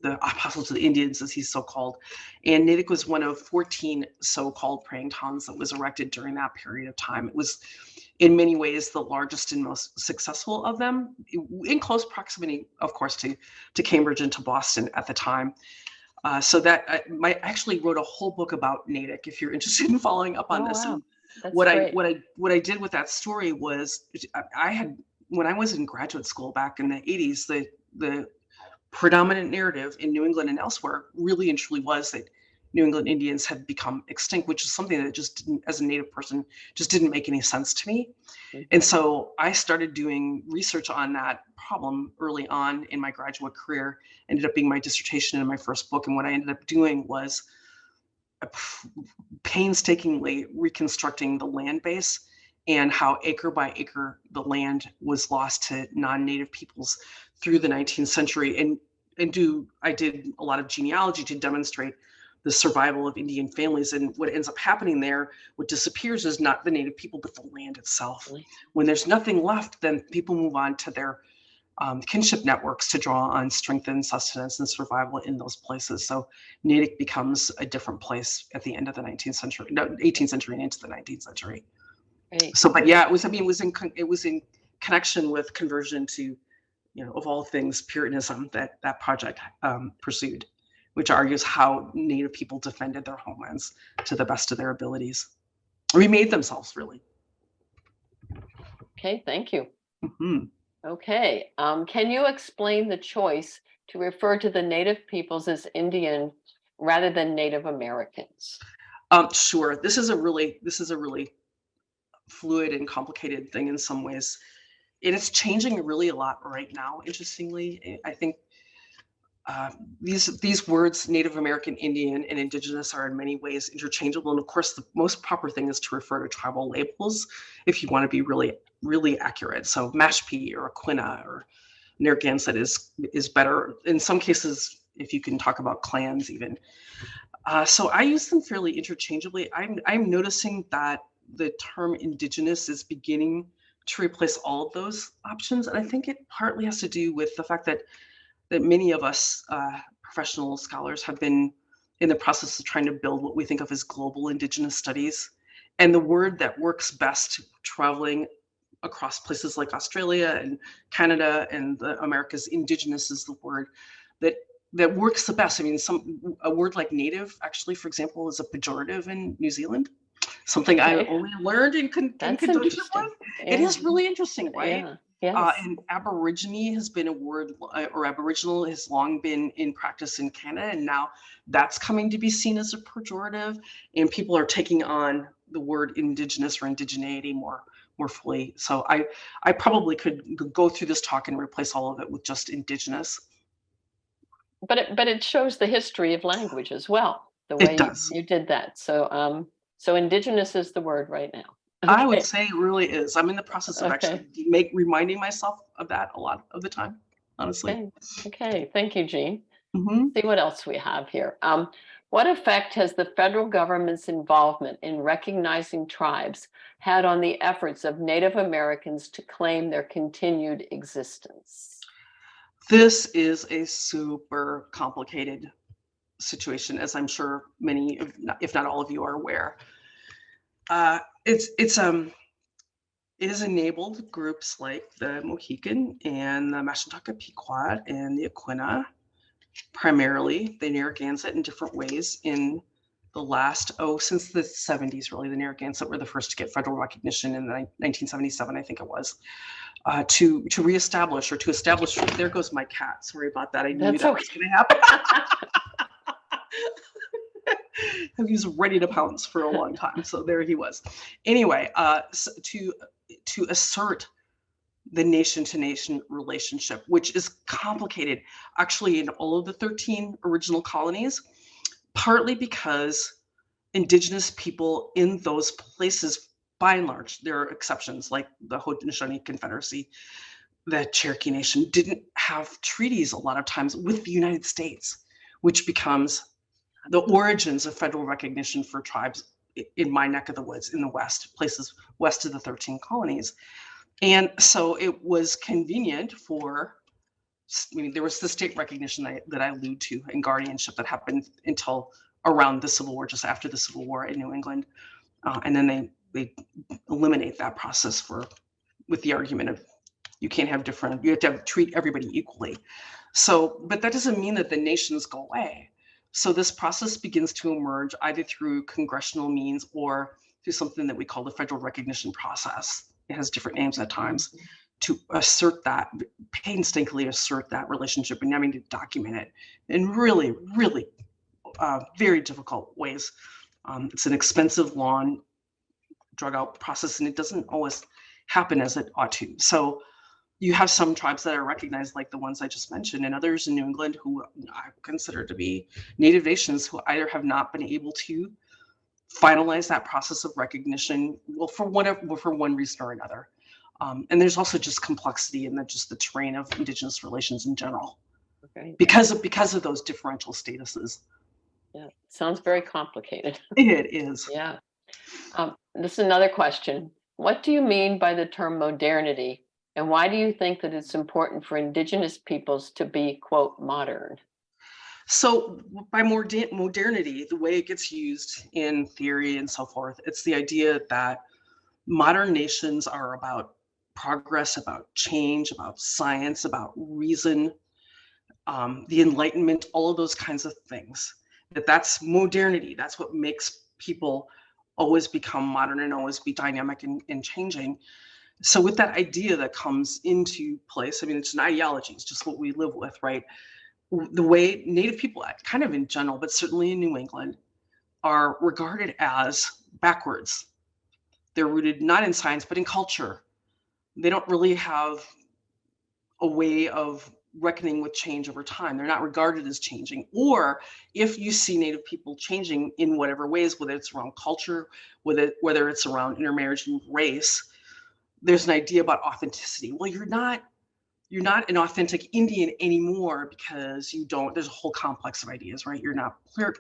apostles of the Indians, as he's so called. And Natick was one of 14 so-called praying towns that was erected during that period of time. It was, in many ways, the largest and most successful of them, in close proximity, of course, to Cambridge and to Boston at the time. So that I actually wrote a whole book about Natick, if you're interested in following up on this. Wow. And what I did with that story was, when I was in graduate school back in the 80s, the predominant narrative in New England and elsewhere really and truly was that New England Indians had become extinct, which is something that just didn't, as a Native person, just didn't make any sense to me. Mm-hmm. And so I started doing research on that problem early on in my graduate career, ended up being my dissertation in my first book. And what I ended up doing was painstakingly reconstructing the land base and how acre by acre the land was lost to non-Native peoples through the 19th century. And I did a lot of genealogy to demonstrate the survival of Indian families. And what ends up happening there, what disappears is not the Native people, but the land itself. When there's nothing left, then people move on to their kinship networks to draw on strength and sustenance and survival in those places. So Natick becomes a different place at the end of the 18th century and into the 19th century. Right. So, but yeah, it was in connection with conversion to, of all things, Puritanism that project pursued, which argues how Native people defended their homelands to the best of their abilities, remade themselves, really. Okay, thank you. Mm-hmm. Okay, can you explain the choice to refer to the Native peoples as Indian rather than Native Americans? Sure. This is a really fluid and complicated thing in some ways. It is changing really a lot right now. Interestingly, I think these words, Native American, Indian, and Indigenous, are in many ways interchangeable. And of course, the most proper thing is to refer to tribal labels if you want to be really, really accurate. So Mashpee or Aquinnah or Narragansett is better. In some cases, if you can talk about clans even. So I use them fairly interchangeably. I'm noticing that the term Indigenous is beginning to replace all of those options. And I think it partly has to do with the fact that many of us professional scholars have been in the process of trying to build what we think of as global Indigenous studies. And the word that works best traveling across places like Australia and Canada and the Americas, Indigenous is the word that works the best. I mean, a word like native, actually, for example, is a pejorative in New Zealand. Something I only learned in conjunction with. It is really interesting, right? Yeah. Yes. And Aborigine has been a word, or Aboriginal has long been in practice in Canada, and now that's coming to be seen as a pejorative, and people are taking on the word Indigenous or indigeneity more fully. So I probably could go through this talk and replace all of it with just Indigenous. But it shows the history of language as well, the way It does. you did that. So so Indigenous is the word right now. I would say it really is. I'm in the process of actually reminding myself of that a lot of the time, honestly. Okay. Thank you, Jean. Mm-hmm. See what else we have here. What effect has the federal government's involvement in recognizing tribes had on the efforts of Native Americans to claim their continued existence? This is a super complicated situation, as I'm sure many, if not all of you, are aware. It has enabled groups like the Mohican and the Mashantucket Pequot and the Aquinnah, primarily the Narragansett in different ways in the last, since the 70s, really. The Narragansett were the first to get federal recognition in 1977, I think it was, to reestablish or to establish. There goes my cat. Sorry about that. I knew that was going to happen. He was ready to pounce for a long time, so there he was. Anyway, so to assert the nation-to-nation relationship, which is complicated, actually, in all of the 13 original colonies, partly because Indigenous people in those places, by and large, there are exceptions like the Haudenosaunee Confederacy, the Cherokee Nation, didn't have treaties a lot of times with the United States, which becomes the origins of federal recognition for tribes in my neck of the woods in the West, places west of the 13 colonies. And so it was convenient for, there was the state recognition that I allude to and guardianship that happened until around the Civil War, just after the Civil War in New England. And then they eliminate that process with the argument of you can't have different, you have to treat everybody equally. So, but that doesn't mean that the nations go away. So this process begins to emerge either through congressional means or through something that we call the federal recognition process. It has different names at times, to assert that, painstakingly assert that relationship and having to document it in really, really very difficult ways. It's an expensive, long, drug out process, and it doesn't always happen as it ought to. So you have some tribes that are recognized, like the ones I just mentioned, and others in New England who I consider to be native nations who either have not been able to finalize that process of recognition, well, for one reason or another. And there's also just complexity in the terrain of Indigenous relations in general, because of those differential statuses. Yeah, sounds very complicated. It is. Yeah. This is another question. What do you mean by the term modernity? And why do you think that it's important for Indigenous peoples to be, quote, modern? So by modernity, the way it gets used in theory and so forth, it's the idea that modern nations are about progress, about change, about science, about reason, the Enlightenment, all of those kinds of things. That's modernity. That's what makes people always become modern and always be dynamic and changing. So with that idea that comes into place, I mean, it's an ideology, it's just what we live with, right? The way Native people, kind of in general, but certainly in New England, are regarded as backwards. They're rooted not in science, but in culture. They don't really have a way of reckoning with change over time. They're not regarded as changing. Or if you see Native people changing in whatever ways, whether it's around culture, whether it's around intermarriage and race, there's an idea about authenticity. Well, you're not you're not an authentic Indian anymore because there's a whole complex of ideas, right? You're not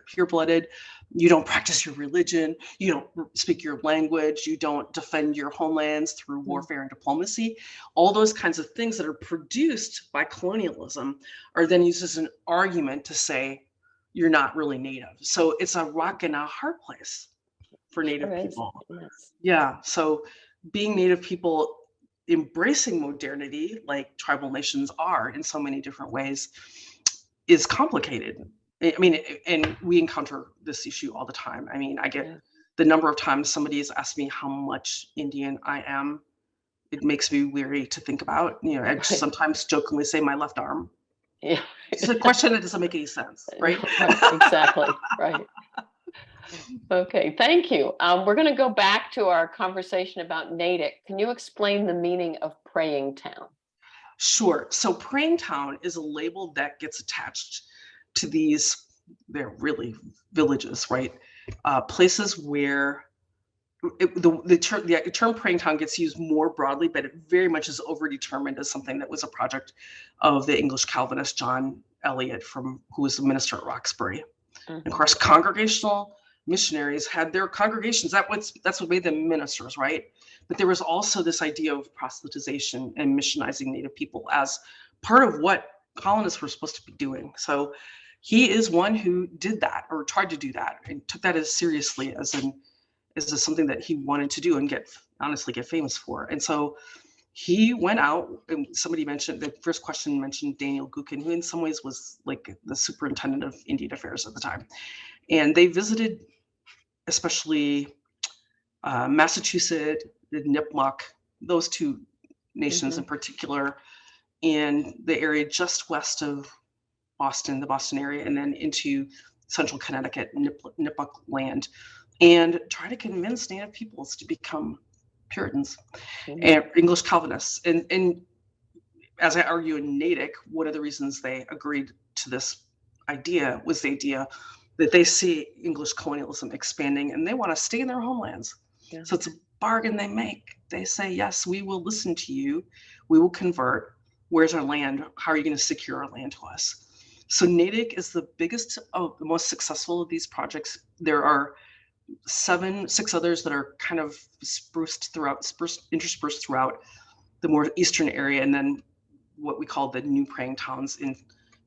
pure-blooded, you don't practice your religion, you don't speak your language, you don't defend your homelands through warfare and diplomacy. All those kinds of things that are produced by colonialism are then used as an argument to say you're not really Native. So it's a rock and a hard place for Native people. Yes. Yeah, so being Native people embracing modernity like tribal nations are in so many different ways is complicated. I mean, and we encounter this issue all the time. I mean, I get the number of times somebody has asked me how much Indian I am. It makes me weary to think about. You know, I sometimes jokingly say my left arm. Yeah. It's a question that doesn't make any sense, right? Exactly, right. Okay, thank you. We're going to go back to our conversation about Natick. Can you explain the meaning of praying town? Sure. So praying town is a label that gets attached to these, they're really villages, right? Places where the term praying town gets used more broadly, but it very much is overdetermined as something that was a project of the English Calvinist John Eliot, who was the minister at Roxbury. And of course, congregational missionaries had their congregations. That's what made them ministers, right? But there was also this idea of proselytization and missionizing Native people as part of what colonists were supposed to be doing. So he is one who did that, or tried to do that, and took that as seriously as something that he wanted to do and get famous for. And so he went out, and somebody mentioned, the first question mentioned Daniel Gookin, who in some ways was like the superintendent of Indian Affairs at the time. And they visited especially Massachusetts, the Nipmuc, those two nations in particular, and the area just west of Boston, the Boston area, and then into central Connecticut, Nipmuc land, and try to convince Native peoples to become Puritans and English Calvinists. And as I argue in Natick, one of the reasons they agreed to this idea was the idea that they see English colonialism expanding and they want to stay in their homelands. Yeah. So it's a bargain they make. They say, yes, we will listen to you. We will convert. Where's our land? How are you going to secure our land to us? So Natick is the biggest, the most successful of these projects. There are 6 others that are kind of interspersed throughout the more eastern area, and then what we call the new praying towns in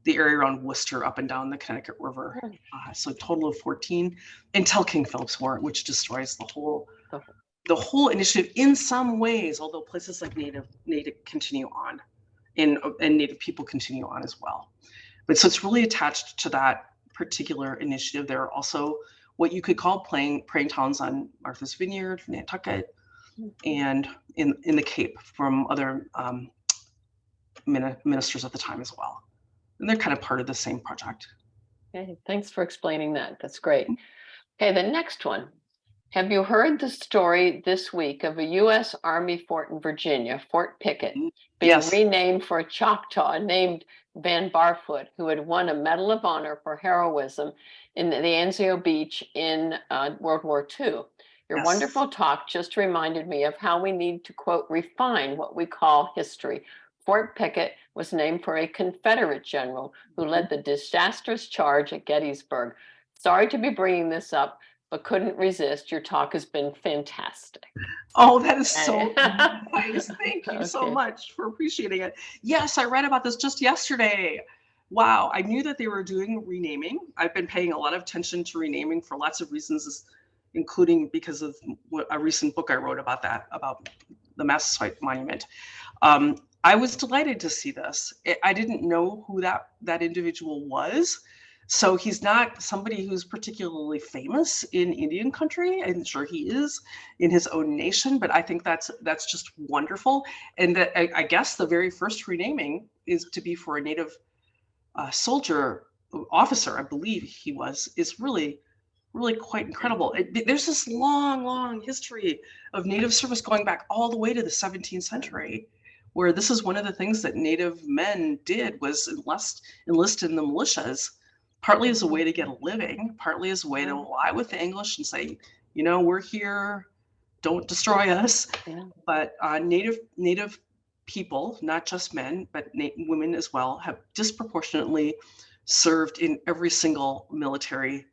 the area around Worcester up and down the Connecticut River. So a total of 14 until King Philip's War, which destroys the whole initiative in some ways, although places like Natick continue on, and Native people continue on as well. But so it's really attached to that particular initiative. There are also what you could call praying towns on Martha's Vineyard, Nantucket, and in the Cape from other ministers at the time as well. And they're kind of part of the same project. Okay, thanks for explaining that. That's great. Okay, the next one. Have you heard the story this week of a U.S. Army fort in Virginia, Fort Pickett, being renamed for a Choctaw named Van Barfoot, who had won a Medal of Honor for heroism in the Anzio Beach in World War II? Your wonderful talk just reminded me of how we need to, quote, refine what we call history. Fort Pickett was named for a Confederate general who led the disastrous charge at Gettysburg. Sorry to be bringing this up, but couldn't resist. Your talk has been fantastic. Oh, that is so nice. Thank you so much for appreciating it. Yes, I read about this just yesterday. Wow, I knew that they were doing renaming. I've been paying a lot of attention to renaming for lots of reasons, including because of a recent book I wrote about the Massasoit Monument. I was delighted to see this. I didn't know who that individual was. So he's not somebody who's particularly famous in Indian country. I'm sure he is in his own nation, but I think that's just wonderful. And that I guess the very first renaming is to be for a Native soldier officer, I believe he is really quite incredible. There's this long history of Native service going back all the way to the 17th century, where this is one of the things that Native men did was enlist in the militias, partly as a way to get a living, partly as a way to ally with the English and say, you know, we're here, don't destroy us. Yeah. But Native people, not just men, but women as well, have disproportionately served in every single military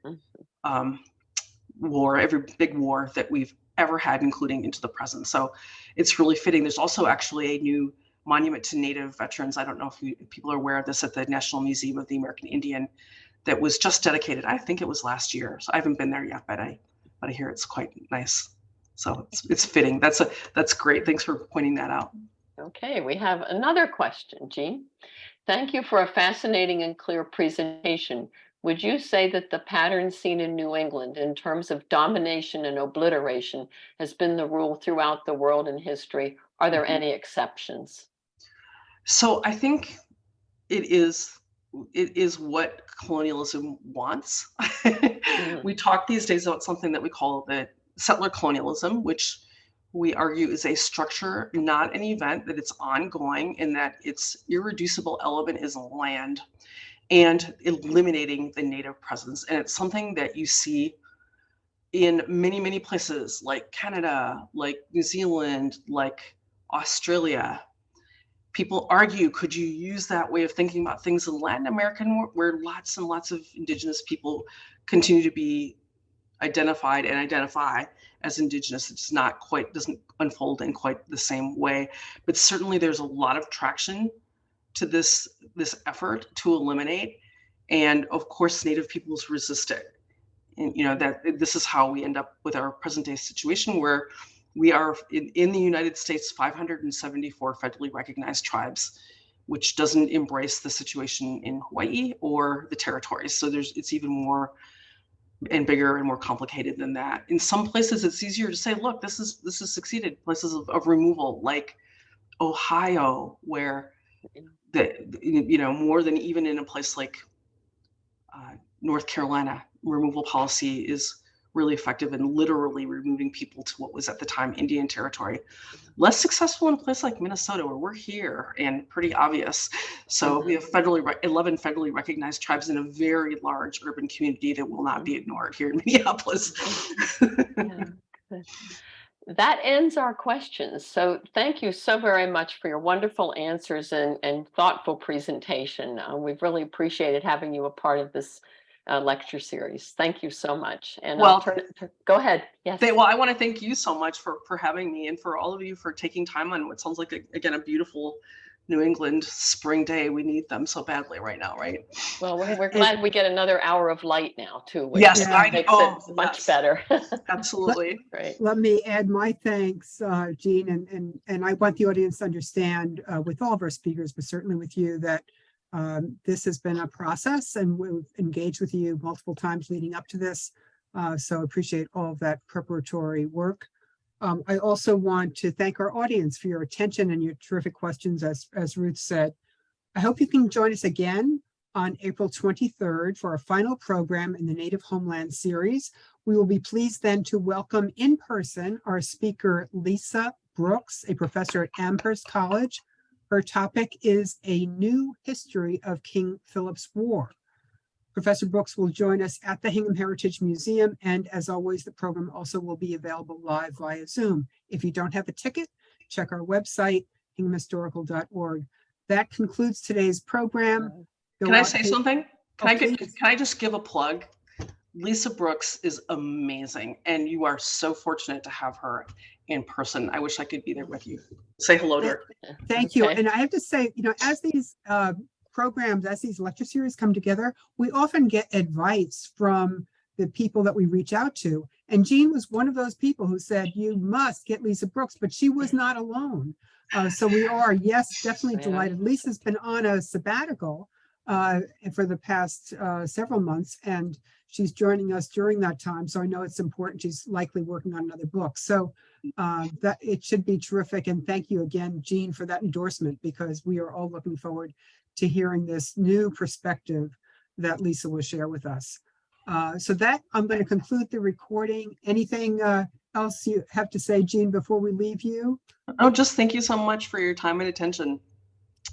war, every big war that we've ever had, including into the present. So it's really fitting. There's also actually a new monument to Native veterans. I don't know if people are aware of this, at the National Museum of the American Indian, that was just dedicated. I think it was last year. So I haven't been there yet, but I hear it's quite nice. So it's fitting. That's great. Thanks for pointing that out. Okay, we have another question, Jean. Thank you for a fascinating and clear presentation. Would you say that the pattern seen in New England in terms of domination and obliteration has been the rule throughout the world in history? Are there any exceptions? So I think it is what colonialism wants. We talk these days about something that we call the settler colonialism, which we argue is a structure, not an event, that it's ongoing, and that its irreducible element is land and eliminating the native presence. And it's something that you see in many, many places like Canada, like New Zealand, like Australia. People argue, could you use that way of thinking about things in Latin America, where lots and lots of Indigenous people continue to be identified and identify as Indigenous? It's not quite, doesn't unfold in quite the same way, but certainly there's a lot of traction to this effort to eliminate. And of course, Native peoples resist it. And that this is how we end up with our present day situation, where we are in the United States, 574 federally recognized tribes, which doesn't embrace the situation in Hawaii or the territories. So it's even more and bigger and more complicated than that. In some places, it's easier to say, look, this is succeeded. Places of removal, like Ohio, where more than even in a place like North Carolina, removal policy is really effective in literally removing people to what was at the time Indian territory. Less successful in a place like Minnesota, where we're here and pretty obvious. So we have 11 federally recognized tribes in a very large urban community that will not be ignored here in Minneapolis. That ends our questions. So thank you so very much for your wonderful answers and thoughtful presentation. We've really appreciated having you a part of this lecture series. Thank you so much. And I'll turn it to, go ahead. Yes. I want to thank you so much for having me, and for all of you for taking time on what sounds like, again, a beautiful New England spring day. We need them so badly right now, right? Well, we're glad we get another hour of light now too, which yes, makes it much better. Absolutely. Right. Let me add my thanks, Jean, and I want the audience to understand with all of our speakers, but certainly with you, that this has been a process, and we've engaged with you multiple times leading up to this. So appreciate all of that preparatory work. I also want to thank our audience for your attention and your terrific questions, as Ruth said. I hope you can join us again on April 23rd for our final program in the Native Homelands series. We will be pleased then to welcome in person our speaker, Lisa Brooks, a professor at Amherst College. Her topic is A New History of King Philip's War. Professor Brooks will join us at the Hingham Heritage Museum, and as always, the program also will be available live via Zoom. If you don't have a ticket, check our website, hinghamhistorical.org. That concludes today's program. Can I say something? Can I just give a plug? Lisa Brooks is amazing, and you are so fortunate to have her in person. I wish I could be there with you. Say hello to her. Thank you. And I have to say, as these programs, as these lecture series come together, we often get advice from the people that we reach out to. And Jean was one of those people who said, you must get Lisa Brooks, but she was not alone. So we are, yes, definitely delighted. Lisa's been on a sabbatical for the past several months, and she's joining us during that time. So I know it's important. She's likely working on another book. So that it should be terrific. And thank you again, Jean, for that endorsement, because we are all looking forward to hearing this new perspective that Lisa will share with us. So that I'm going to conclude the recording. Anything else you have to say, Jean, before we leave you? Oh, just thank you so much for your time and attention.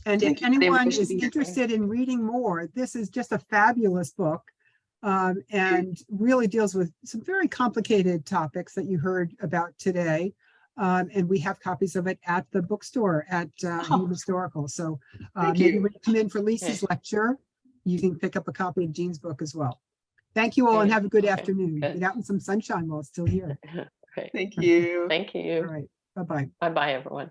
And if anyone is interested in reading more, this is just a fabulous book, and really deals with some very complicated topics that you heard about today. And we have copies of it at the bookstore at Hingham Historical. So Thank maybe you. when you come in for Lisa's lecture, you can pick up a copy of Jean's book as well. Thank you all and have a good Okay, afternoon. good. Get out in some sunshine while it's still here. Okay, Thank you. thank All you. right. Bye-bye. Bye-bye, everyone.